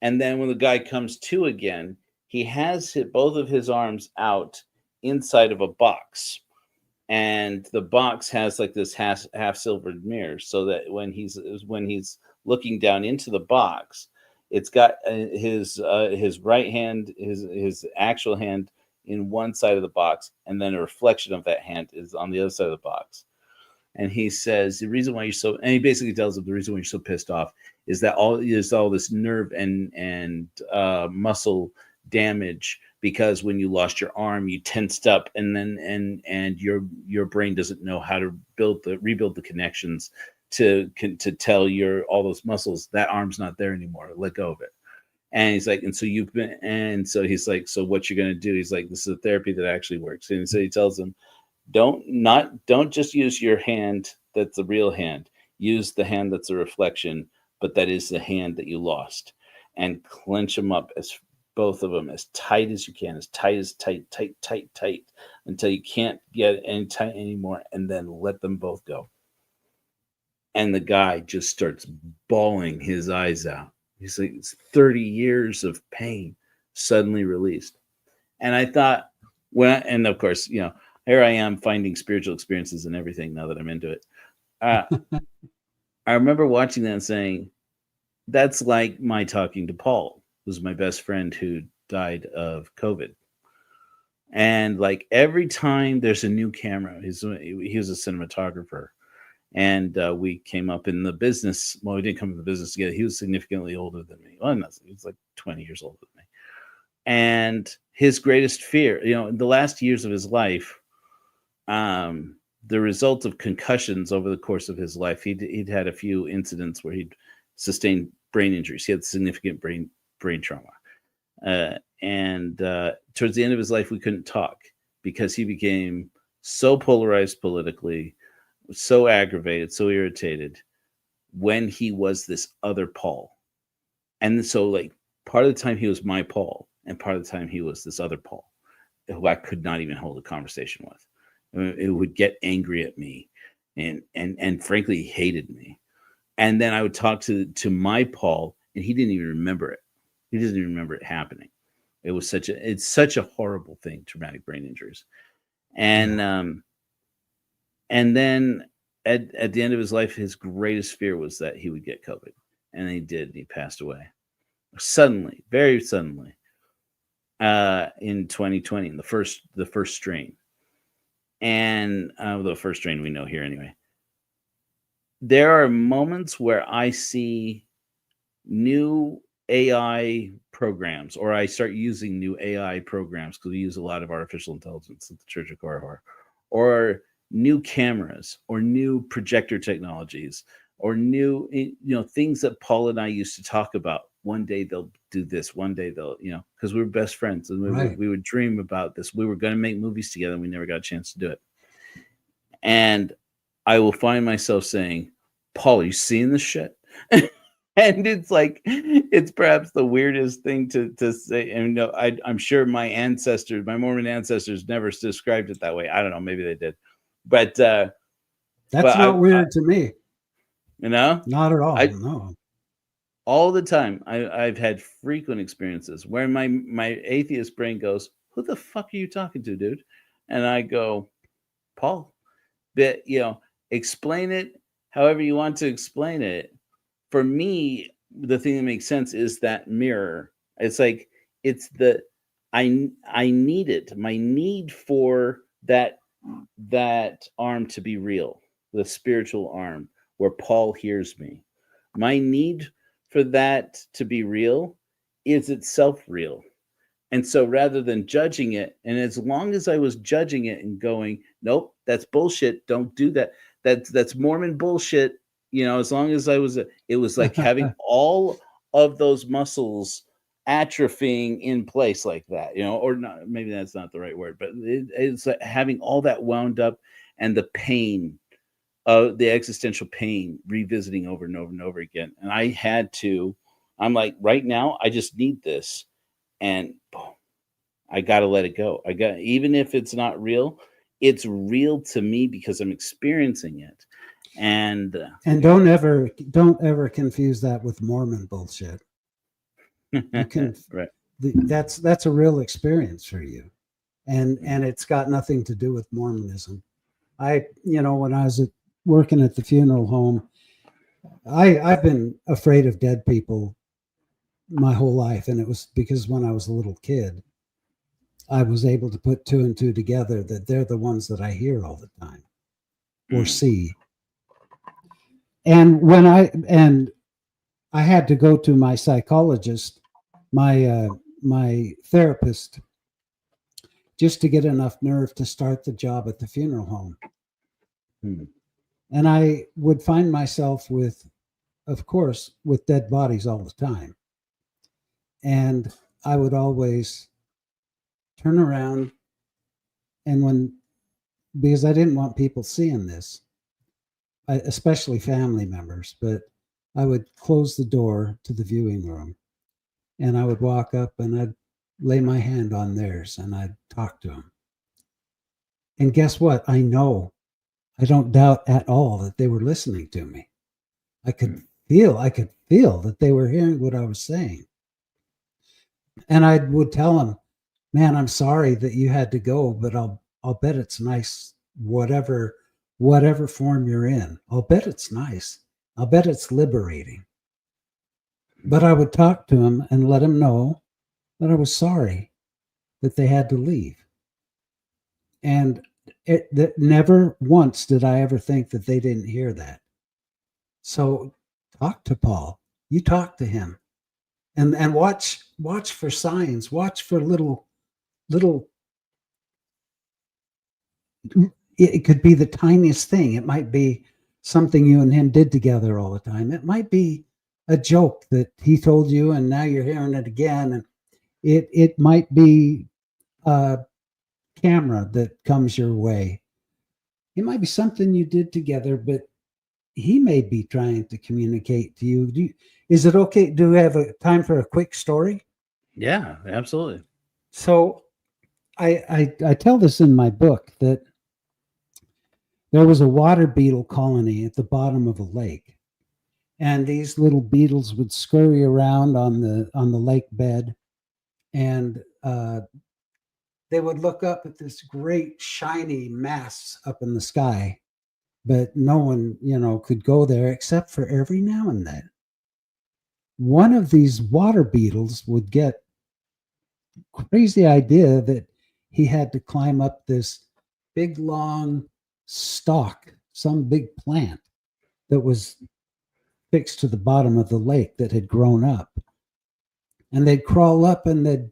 and then when the guy comes to again, he has both of his arms out inside of a box. And the box has like this half silvered mirror, so that when he's looking down into the box, it's got his right hand, his actual hand in one side of the box, and then a reflection of that hand is on the other side of the box. And he says the reason why and he basically tells him the reason why you're so pissed off is that all this nerve and muscle damage, because when you lost your arm, you tensed up, and your brain doesn't know how to rebuild the connections to tell all those muscles that arm's not there anymore. Let go of it. And he's like, so he's like, so what you're gonna do? He's like, this is a therapy that actually works. And so he tells him, don't just use your hand that's the real hand. Use the hand that's a reflection, but that is the hand that you lost, and clench them up both of them as tight as you can, as tight as tight, until you can't get any tight anymore, and then let them both go. And the guy just starts bawling his eyes out. He's like, it's 30 years of pain suddenly released. And I thought, and of course, here I am finding spiritual experiences and everything now that I'm into it. I remember watching that and saying, that's like my talking to Paul, who's my best friend who died of COVID. And like every time there's a new camera, he was a cinematographer. And we came up in the business. Well, we didn't come in the business together. He was significantly older than me. Well, he was like 20 years older than me. And his greatest fear, in the last years of his life, the result of concussions over the course of his life, he'd had a few incidents where he'd sustained brain injuries. He had significant brain trauma. And towards the end of his life, we couldn't talk because he became so polarized politically, so aggravated, so irritated when he was this other Paul. And so like part of the time he was my Paul, and part of the time he was this other Paul who I could not even hold a conversation with. It would get angry at me and frankly hated me. And then I would talk to my Paul, and he didn't even remember it. He doesn't even remember it happening. It's such a horrible thing, traumatic brain injuries. And then at the end of his life, his greatest fear was that he would get COVID. And he did. He passed away suddenly, very suddenly, in 2020, in the first strain. And the first strain we know here anyway. There are moments where I see new AI programs, or I start using new AI programs because we use a lot of artificial intelligence at the Church of Korihor, or new cameras, or new projector technologies, or new, things that Paul and I used to talk about. One day they'll do this, one day they'll, because we were best friends, and we would dream about this. We were going to make movies together, and we never got a chance to do it. And I will find myself saying, Paul, are you seeing this shit? And it's like, it's perhaps the weirdest thing to say. And I'm sure my Mormon ancestors never described it that way. I don't know, maybe they did. But that's not weird to me. Not at all. No. All the time, I've had frequent experiences where my atheist brain goes, who the fuck are you talking to, dude? And I go, Paul. But, explain it however you want to explain it. For me, the thing that makes sense is that mirror. It's like, I need it. My need for that arm to be real, the spiritual arm where Paul hears me. My need for that to be real is itself real. And so rather than judging it, and as long as I was judging it and going, nope, that's bullshit, don't do that. That's Mormon bullshit. As long as it was like having all of those muscles atrophying in place like that, or not, maybe that's not the right word, but it's like having all that wound up, and the pain, the existential pain revisiting over and over and over again. And I'm like, right now, I just need this. And boom, I got to let it go. Even if it's not real, it's real to me because I'm experiencing it. And don't ever confuse that with Mormon bullshit. You can, right. That's a real experience for you. And it's got nothing to do with Mormonism. When I was working at the funeral home, I've been afraid of dead people my whole life. And it was because when I was a little kid, I was able to put two and two together, that they're the ones that I hear all the time or see. And when I had to go to my psychologist, my therapist, just to get enough nerve to start the job at the funeral home. And I would find myself with dead bodies all the time. And I would always turn around, and because I didn't want people seeing this, especially family members, but I would close the door to the viewing room, and I would walk up and I'd lay my hand on theirs and I'd talk to them. And guess what? I don't doubt at all that they were listening to me. I could feel that they were hearing what I was saying. And I would tell them, man, I'm sorry that you had to go, but I'll bet it's nice, whatever form you're in. I'll bet it's nice. I'll bet it's liberating. But I would talk to them and let them know that I was sorry that they had to leave. And that never once did I ever think that they didn't hear that. So talk to Paul. You talk to him, and watch for signs. Watch for little. It could be the tiniest thing. It might be something you and him did together all the time. It might be a joke that he told you, and now you're hearing it again. And it might be a camera that comes your way. It might be something you did together, but he may be trying to communicate to you. Is it okay? Do we have a time for a quick story? Yeah, absolutely. So I tell this in my book, that there was a water beetle colony at the bottom of a lake. And these little beetles would scurry around on the lake bed, and they would look up at this great shiny mass up in the sky, but no one, could go there except for every now and then. One of these water beetles would get crazy idea that he had to climb up this big long stalk, some big plant that was fixed to the bottom of the lake that had grown up. And they'd crawl up, and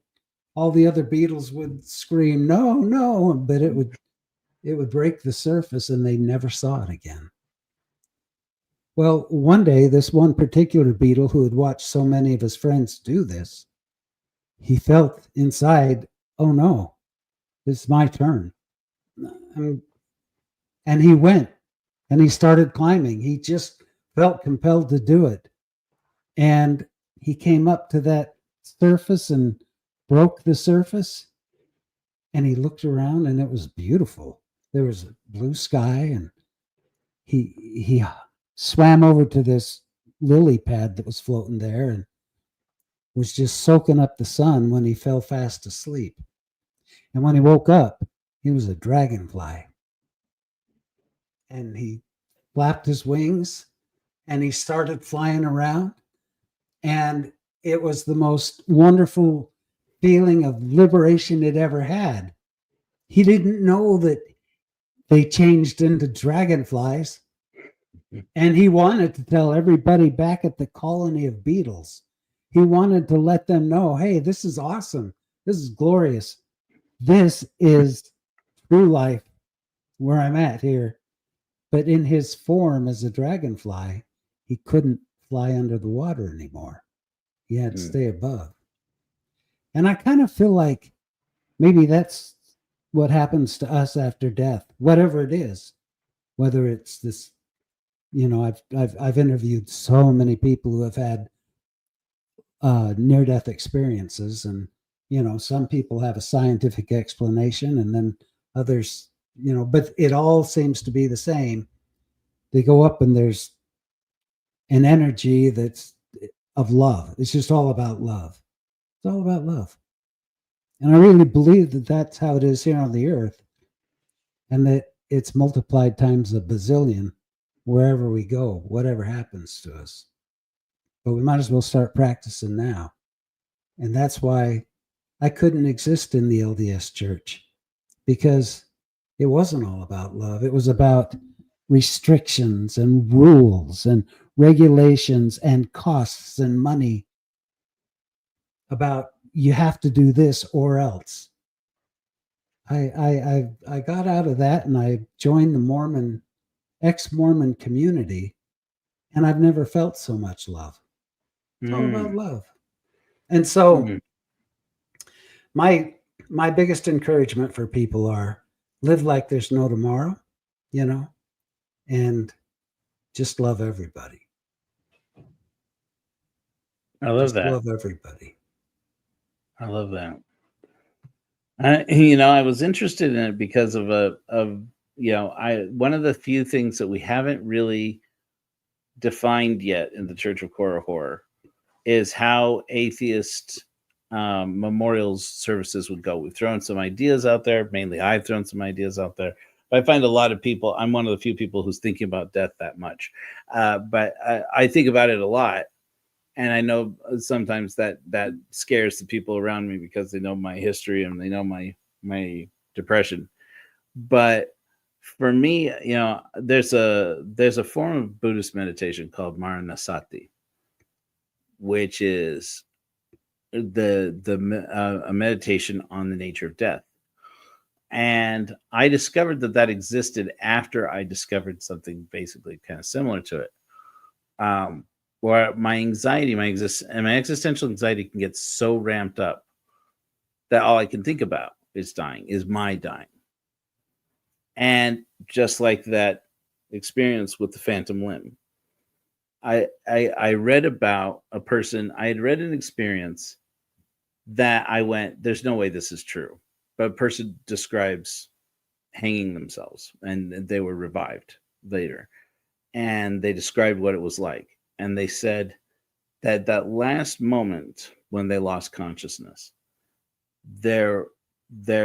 all the other beetles would scream, no, no, but it would break the surface, and they never saw it again. Well, one day, this one particular beetle who had watched so many of his friends do this, he felt inside, oh no, it's my turn. And he went and he started climbing. He just felt compelled to do it. And he came up to that surface and broke the surface. And he looked around and it was beautiful. There was a blue sky, and he swam over to this lily pad that was floating there and was just soaking up the sun when he fell fast asleep. And when he woke up, he was a dragonfly. And he flapped his wings and he started flying around. And it was the most wonderful feeling of liberation it ever had. He didn't know that they changed into dragonflies. And he wanted to tell everybody back at the colony of beetles. He wanted to let them know, hey, this is awesome. This is glorious. This is true life where I'm at here. But in his form as a dragonfly, he couldn't fly under the water anymore. He had to stay above. And I kind of feel like maybe that's what happens to us after death, whatever it is, whether it's this, I've interviewed so many people who have had near-death experiences, and some people have a scientific explanation, and then others, but it all seems to be the same. They go up and there's an energy that's of love. It's just all about love. It's all about love. And I really believe that that's how it is here on the earth, and that it's multiplied times a bazillion wherever we go, whatever happens to us. But we might as well start practicing now. And that's why I couldn't exist in the LDS church, because it wasn't all about love. It was about restrictions and rules and regulations and costs and money, about you have to do this or else. I got out of that and I joined the ex-Mormon community, and I've never felt so much love. It's all about love. And so my biggest encouragement for people are live like there's no tomorrow, and just love everybody. I love that. Love everybody. I love that. I was interested in it because of one of the few things that we haven't really defined yet in the Church of Horror is how atheist memorials services would go. We've thrown some ideas out there. Mainly I've thrown some ideas out there. But I find a lot of people, I'm one of the few people who's thinking about death that much. But I think about it a lot. And I know sometimes that scares the people around me because they know my history and they know my depression. But for me, there's a form of Buddhist meditation called Maranasati, which is a meditation on the nature of death. And I discovered that existed after I discovered something basically kind of similar to it. Where my anxiety, my existential anxiety can get so ramped up that all I can think about is my dying. And just like that experience with the phantom limb, I read about a person, I had read an experience that I went, there's no way this is true. But a person describes hanging themselves, and they were revived later. And they described what it was like. And they said that last moment when they lost consciousness, their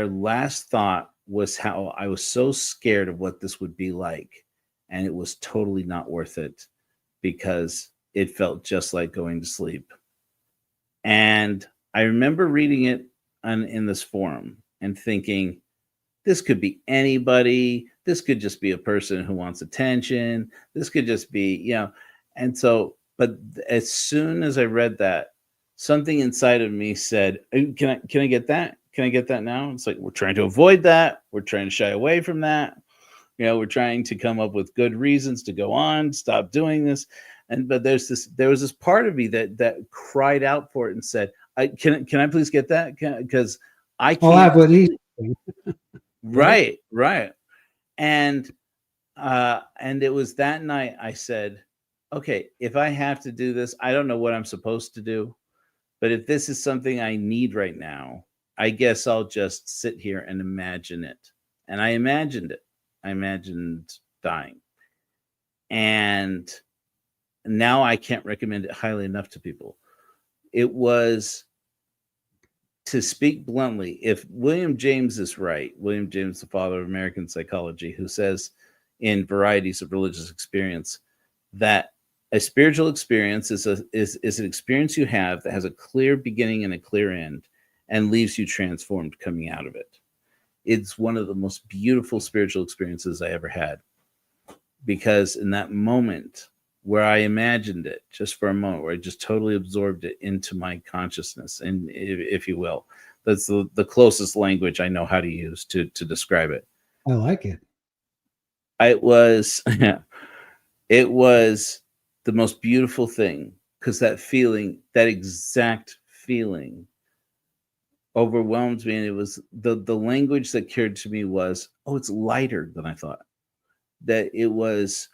last thought was how I was so scared of what this would be like. And it was totally not worth it because it felt just like going to sleep. And I remember reading it in this forum and thinking, this could be anybody. This could just be a person who wants attention. This could just be, And so, but as soon as I read that, something inside of me said, can I get that? Can I get that now? It's like, we're trying to avoid that. We're trying to shy away from that. we're trying to come up with good reasons to go on, stop doing this. But there was this part of me that cried out for it and said, can I please get that? Because I can't. I would eat. Right. And it was that night I said, okay, if I have to do this, I don't know what I'm supposed to do, but if this is something I need right now, I guess I'll just sit here and imagine it. And I imagined it. I imagined dying. And now I can't recommend it highly enough to people. It was, to speak bluntly, if William James is right, William James, the father of American psychology, who says in Varieties of Religious Experience that a spiritual experience is an experience you have that has a clear beginning and a clear end and leaves you transformed coming out of it. It's one of the most beautiful spiritual experiences I ever had, because in that moment where I imagined it just for a moment, where I just totally absorbed it into my consciousness, and if you will, that's the closest language I know how to use to describe it. I like it. It was the most beautiful thing, because that feeling, that exact feeling, overwhelmed me. And it was the language that occurred to me was, oh, it's lighter than I thought. That it was,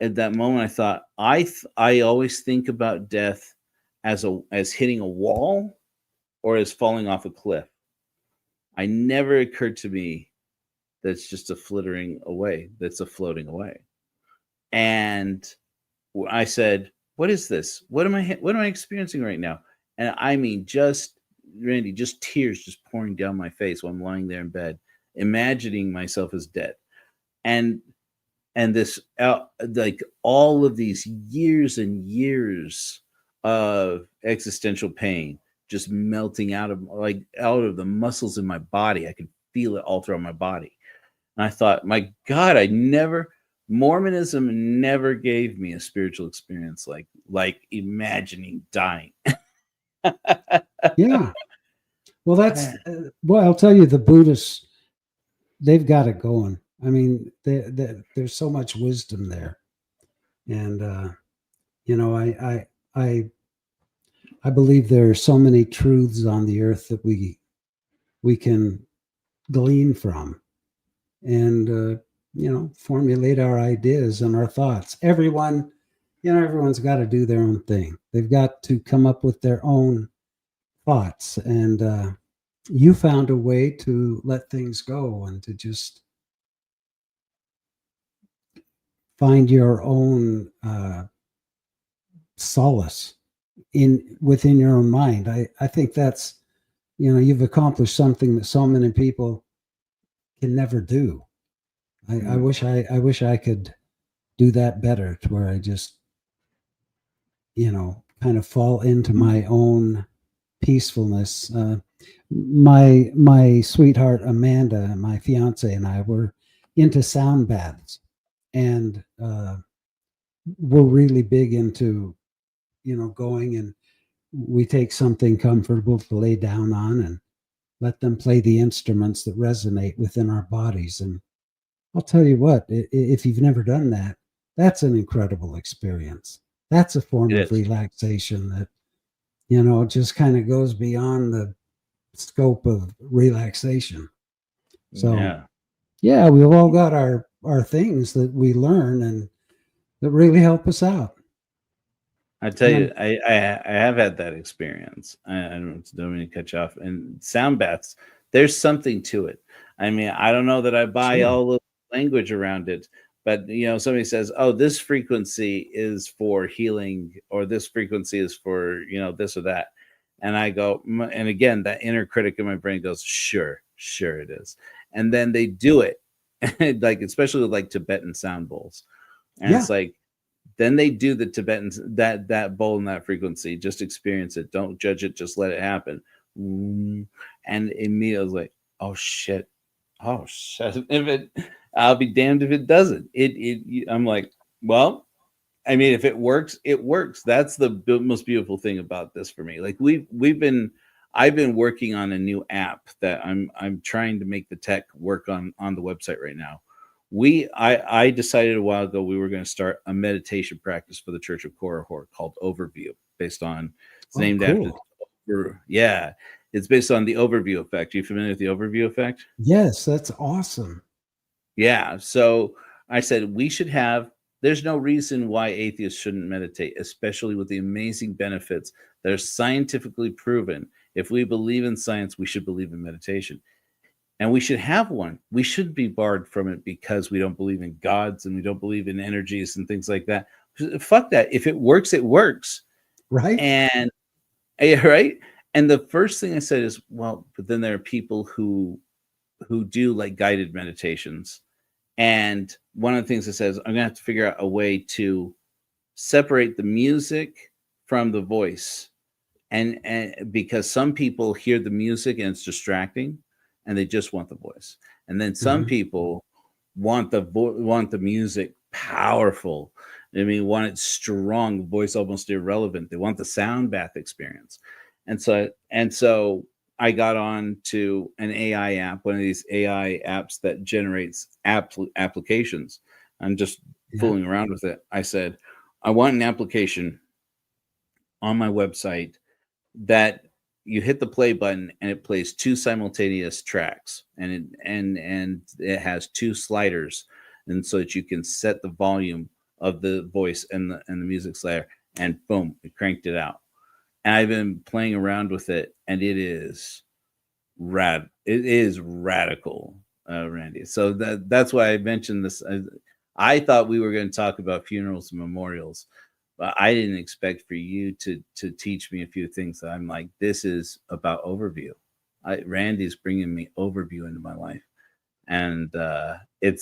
at that moment I thought, I always think about death as hitting a wall or as falling off a cliff. I never occurred to me that's just a flittering away, that's a floating away. And I said, what is this? What am I experiencing right now? And I mean, Randy, just tears just pouring down my face while I'm lying there in bed, imagining myself as dead. And this, like, all of these years and years of existential pain just melting out of the muscles in my body. I could feel it all throughout my body. And I thought, my God, Mormonism never gave me a spiritual experience like imagining dying. Yeah. Well, that's well, I'll tell you, the Buddhists, they've got it going. I mean, there's so much wisdom there, and I believe there are so many truths on the earth that we can glean from, and formulate our ideas and our thoughts. Everyone's got to do their own thing. They've got to come up with their own thoughts, and you found a way to let things go and to just find your own solace within your own mind. I think that's, you've accomplished something that so many people can never do. I wish I could do that better, to where I just, kind of fall into my own peacefulness. My sweetheart Amanda, my fiance, and I were into sound baths, and we're really big into going, and we take something comfortable to lay down on and let them play the instruments that resonate within our bodies. And I'll tell you what, if you've never done that, that's an incredible experience. That's a form of relaxation that just kind of goes beyond the scope of relaxation. So yeah, we've all got our things that we learn and that really help us out. I tell you, I have had that experience. I don't mean to cut you off. And sound baths, there's something to it. I mean, I don't know that I buy all the language around it, but somebody says, oh, this frequency is for healing, or this frequency is for this or that, and I go, and again, that inner critic in my brain goes, sure it is. And then they do it, like, especially with like Tibetan sound bowls, and it's like, then they do the Tibetans, that bowl and that frequency, just experience it, don't judge it, just let it happen. And immediately I was like, oh shit, I'll be damned if it doesn't. I'm like, well, I mean, if it works, it works. That's the most beautiful thing about this for me. Like, I've been working on a new app that I'm trying to make the tech work on the website right now, I decided a while ago we were going to start a meditation practice for the Church of Korihor called Overview, based on it's named after it's based on the overview effect. Are you familiar with the overview effect? Yes, that's awesome. Yeah. So I said we should have. There's no reason why atheists shouldn't meditate, especially with the amazing benefits that are scientifically proven. If we believe in science, we should believe in meditation. And we should have one. We should be barred from it because we don't believe in gods and we don't believe in energies and things like that. Fuck that. If it works, it works. Right. And right. And the first thing I said is, well, but then there are people who do like guided meditations. And one of the things I says, I'm gonna have to figure out a way to separate the music from the voice. And because some people hear the music and it's distracting and they just want the voice. And then some people want the music powerful. I mean, want it strong, the voice almost irrelevant. They want the sound bath experience. And so I got on to an AI app, one of these AI apps that generates applications. I'm just fooling around with it. I said, I want an application on my website that you hit the play button and it plays two simultaneous tracks, and it has two sliders, and so that you can set the volume of the voice and the music slider, and boom, it cranked it out. And I've been playing around with it, and it is radical, Randy. So that's why I mentioned this. I thought we were going to talk about funerals and memorials, but I didn't expect for you to teach me a few things that I'm like, this is about overview. Randy's bringing me overview into my life, and I think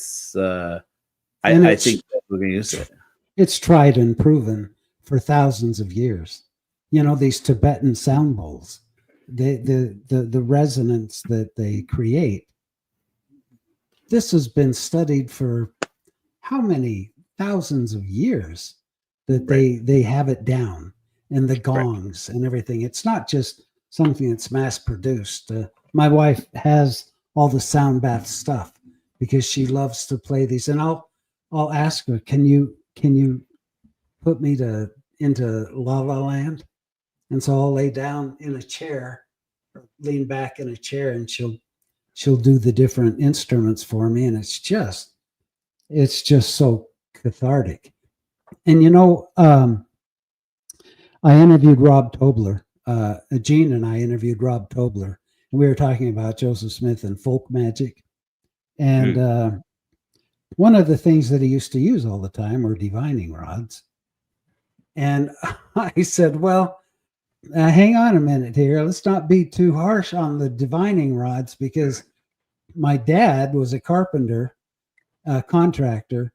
that we're going to use it. It's tried and proven for thousands of years. You know, these Tibetan sound bowls, the resonance that they create. This has been studied for how many thousands of years that they have it down, and the gongs and everything. It's not just something that's mass produced. My wife has all the sound bath stuff because she loves to play these, and I'll ask her, can you put me into La La Land? And so I'll lay down in a chair, or lean back in a chair, and she'll do the different instruments for me, and it's just so cathartic. And you know, I interviewed Rob Tobler. Gene and I interviewed Rob Tobler, and we were talking about Joseph Smith and folk magic. And one of the things that he used to use all the time were divining rods. And I said, well, hang on a minute here. Let's not be too harsh on the divining rods, because my dad was a carpenter, contractor,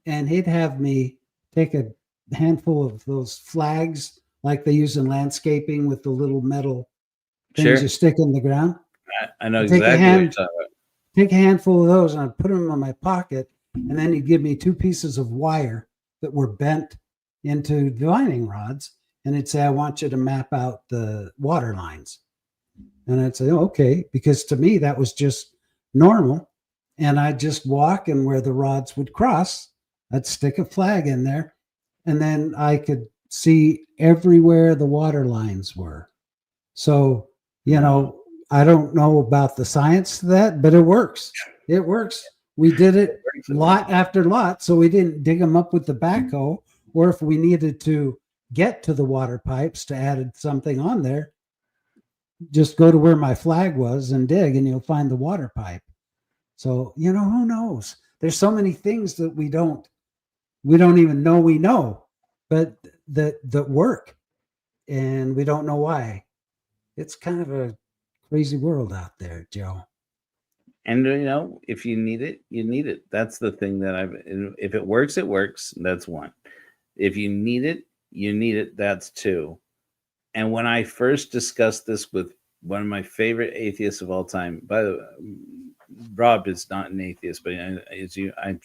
and he'd have me take a handful of those flags like they use in landscaping with the little metal things you stick in the ground. I know exactly what you're talking about. Take a handful of those and I'd put them in my pocket, and then he'd give me two pieces of wire that were bent into divining rods, and he'd say, I want you to map out the water lines. And I'd say, oh, okay, because to me that was just normal. And I'd just walk, and where the rods would cross, I'd stick a flag in there, and then I could see everywhere the water lines were. So, you know, I don't know about the science to that, but it works. It works. We did it lot after lot, so we didn't dig them up with the backhoe, or if we needed to get to the water pipes to add something on there, just go to where my flag was and dig, and you'll find the water pipe. So, you know, who knows? There's so many things that we don't even know we know, but that work, and we don't know why. It's kind of a crazy world out there, Joe. And you know, if you need it, you need it. That's the thing that if it works, it works. That's one. If you need it, you need it. That's two. And when I first discussed this with one of my favorite atheists of all time, by the way, Rob is not an atheist, but I'm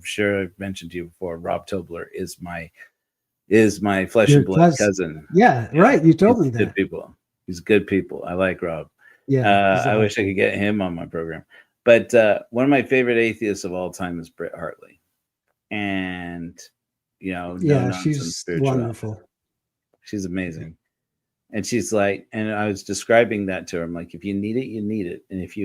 sure I've mentioned to you before, Rob Tobler is my flesh and blood cousin. Yeah, right. You told me that. Good people. He's good people. I like Rob. Yeah. I wish I could get him on my program. But one of my favorite atheists of all time is Britt Hartley, and no nonsense she's spirituality. wonderful. She's amazing. And she's like, and I was describing that to her. I'm like, if you need it, you need it. And if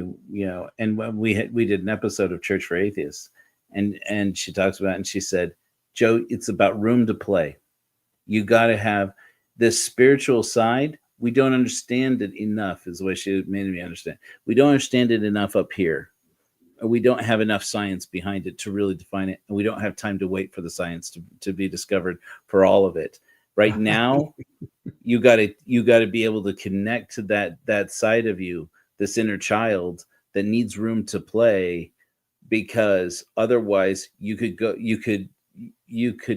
and when we did an episode of Church for Atheists, and she talks about it, and she said, Joe, it's about room to play. You got to have this spiritual side. We don't understand it enough, is the way she made me understand. We don't understand it enough up here. We don't have enough science behind it to really define it. And we don't have time to wait for the science to be discovered for all of it. Right now, you got to be able to connect to that side of you, this inner child that needs room to play, because otherwise you could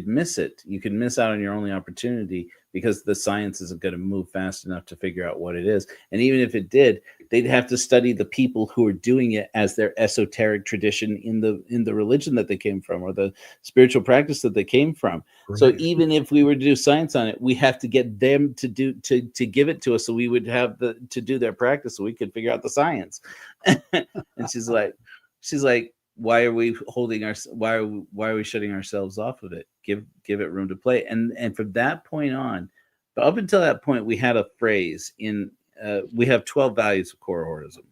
miss it. You could miss out on your only opportunity, because the science isn't going to move fast enough to figure out what it is. And even if it did, they'd have to study the people who are doing it as their esoteric tradition in the religion that they came from, or the spiritual practice that they came from. Right. So even if we were to do science on it, we have to get them to give it to us, so we would have to do their practice, so we could figure out the science. And she's like, why are we why are we shutting ourselves off of it? Give it room to play. And from that point on, but up until that point, we had a phrase we have 12 values of corporatization.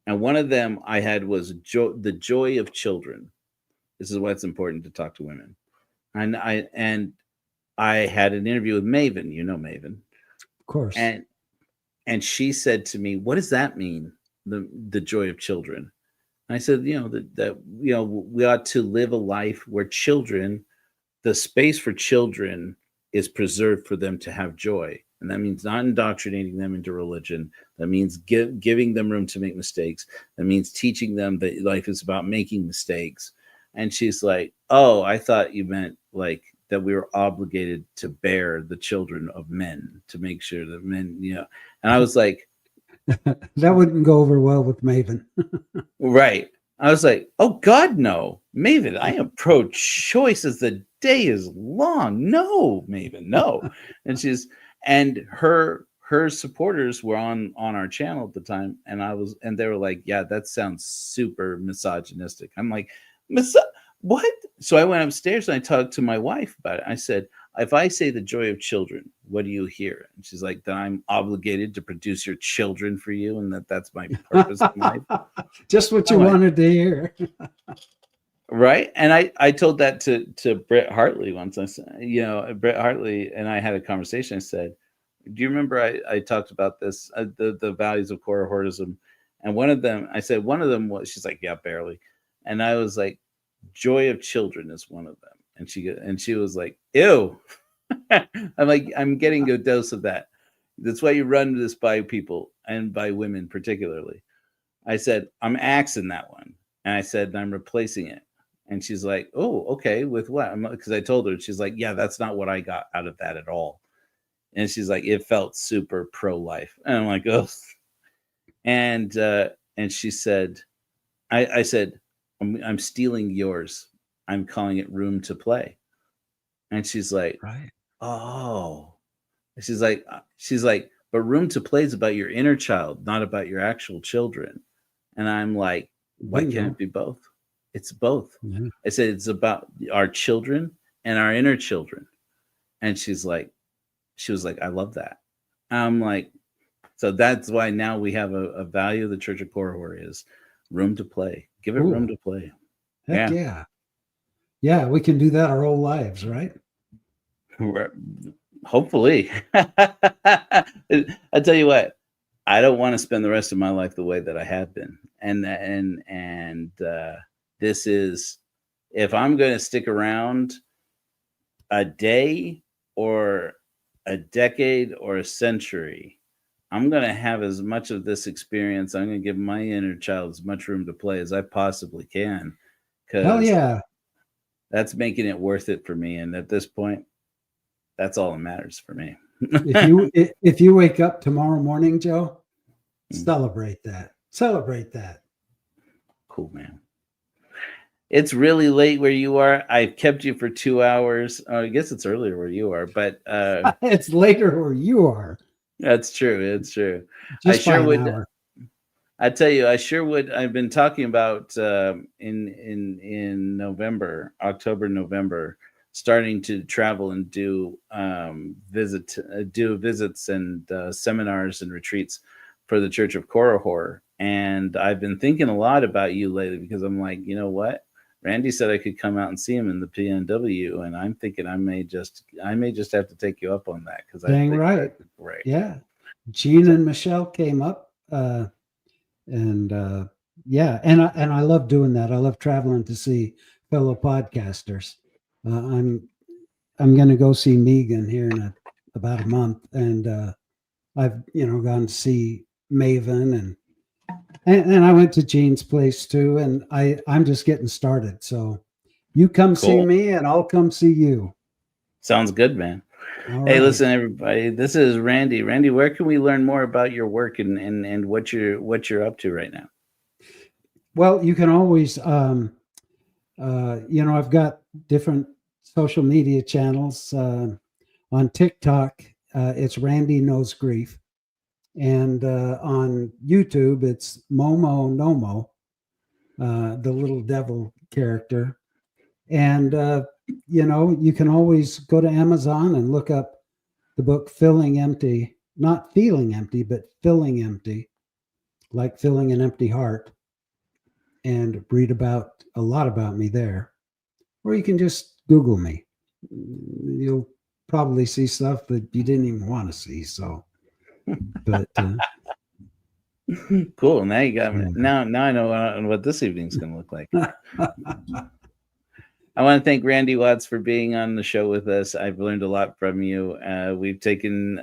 And one of them I had was the joy of children. This is why it's important to talk to women. And I had an interview with Maven, Maven. Of course. And she said to me, what does that mean? The joy of children. I said, that we ought to live a life where the space for children is preserved for them to have joy. And that means not indoctrinating them into religion. That means giving them room to make mistakes. That means teaching them that life is about making mistakes. And she's like, oh, I thought you meant like that we were obligated to bear the children of men, to make sure that men, And I was like, that wouldn't go over well with Maven. Right. I was like, oh God, no. Maven, I am pro-choice as the day is long. No, Maven, no. And her supporters were on our channel at the time, and they were like, yeah, that sounds super misogynistic. I'm like, what? So I went upstairs and I talked to my wife about it. I said, if I say the joy of children, what do you hear? And she's like, that I'm obligated to produce your children for you, and that's my purpose in life. Just what you wanted to hear. Right. And I told that to Britt Hartley once. I said, Britt Hartley and I had a conversation. I said, do you remember I talked about this, the values of corporatization? And one of them was, she's like, yeah, barely. And I was like, joy of children is one of them. And she was like, ew. I'm like, I'm getting a dose of that. That's why you run this by people, and by women particularly. I said, I'm axing that one. And I said, I'm replacing it. And she's like, oh, okay, with what? Because I told her, she's like, yeah, that's not what I got out of that at all. And she's like, it felt super pro-life. And I'm like, oh. And she said, I said, I'm stealing yours. I'm calling it room to play. And she's like, right. Oh. She's like, but room to play is about your inner child, not about your actual children. And I'm like, why can't it be both? It's both. Mm-hmm. I said, it's about our children and our inner children. And she was like, I love that. I'm like, so that's why now we have a value of the Church of Corahor is room to play. Give it room to play. Heck yeah. Yeah, we can do that our whole lives, right? Hopefully. I tell you what, I don't want to spend the rest of my life the way that I have been. And this is, if I'm going to stick around a day or a decade or a century, I'm going to have as much of this experience. I'm going to give my inner child as much room to play as I possibly can. Hell yeah. That's making it worth it for me. And at this point, that's all that matters for me. if you wake up tomorrow morning, Joe, celebrate that. Celebrate that. Cool, man. It's really late where you are. I've kept you for 2 hours. I guess it's earlier where you are, but it's later where you are. That's true. It's true. Just I sure would. I tell you, I sure would. I've been talking about in November, October, November, starting to travel and do visits and seminars and retreats for the Church of Korihor. And I've been thinking a lot about you lately because I'm like, you know what? Randy said I could come out and see him in the PNW, and I'm thinking I may just have to take you up on that because I Dang think right. that'd be great. Yeah. Gene and Michelle came up. Yeah, and I love doing that. I love traveling to see fellow podcasters. I'm going to go see Megan here in about a month, and I've gone to see Maven, and I went to Gene's place too, and I'm just getting started. So you come see Cool. me, and I'll come see you. Sounds good, man. All Hey, right. listen, everybody. This is Randy. Randy, where can we learn more about your work and what you're up to right now? Well, you can always, I've got different social media channels. On TikTok, it's Randy Knows Grief. And on YouTube, it's Momo Nomo, the little devil character. And, you can always go to Amazon and look up the book Filling Empty, not Feeling Empty, but Filling Empty, like filling an empty heart, and read about a lot about me there. Or you can just Google me. You'll probably see stuff that you didn't even want to see. So, but cool. Now you got me. Yeah. Now I know what this evening's going to look like. I want to thank Randy Watts for being on the show with us. I've learned a lot from you. We've taken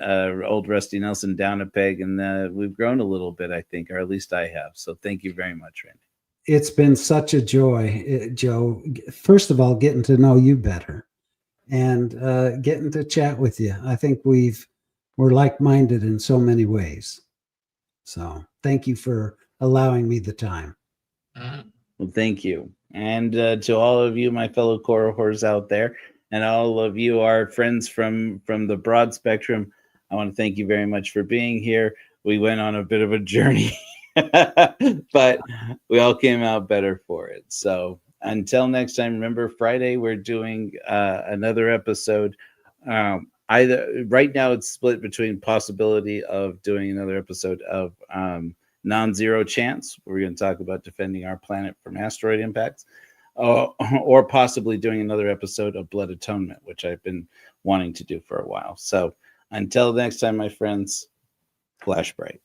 old Rusty Nelson down a peg, and we've grown a little bit, I think, or at least I have. So thank you very much, Randy. It's been such a joy, Joe. First of all, getting to know you better and getting to chat with you. I think we're like-minded in so many ways. So thank you for allowing me the time. Well, thank you. And to all of you, my fellow Korihors out there, and all of you, our friends from the broad spectrum, I want to thank you very much for being here. We went on a bit of a journey, but we all came out better for it. So until next time, remember, Friday, we're doing another episode. Either right now it's split between possibility of doing another episode of non-zero chance. We're going to talk about defending our planet from asteroid impacts, or possibly doing another episode of blood atonement, which I've been wanting to do for a while. So until next time, my friends, flash bright.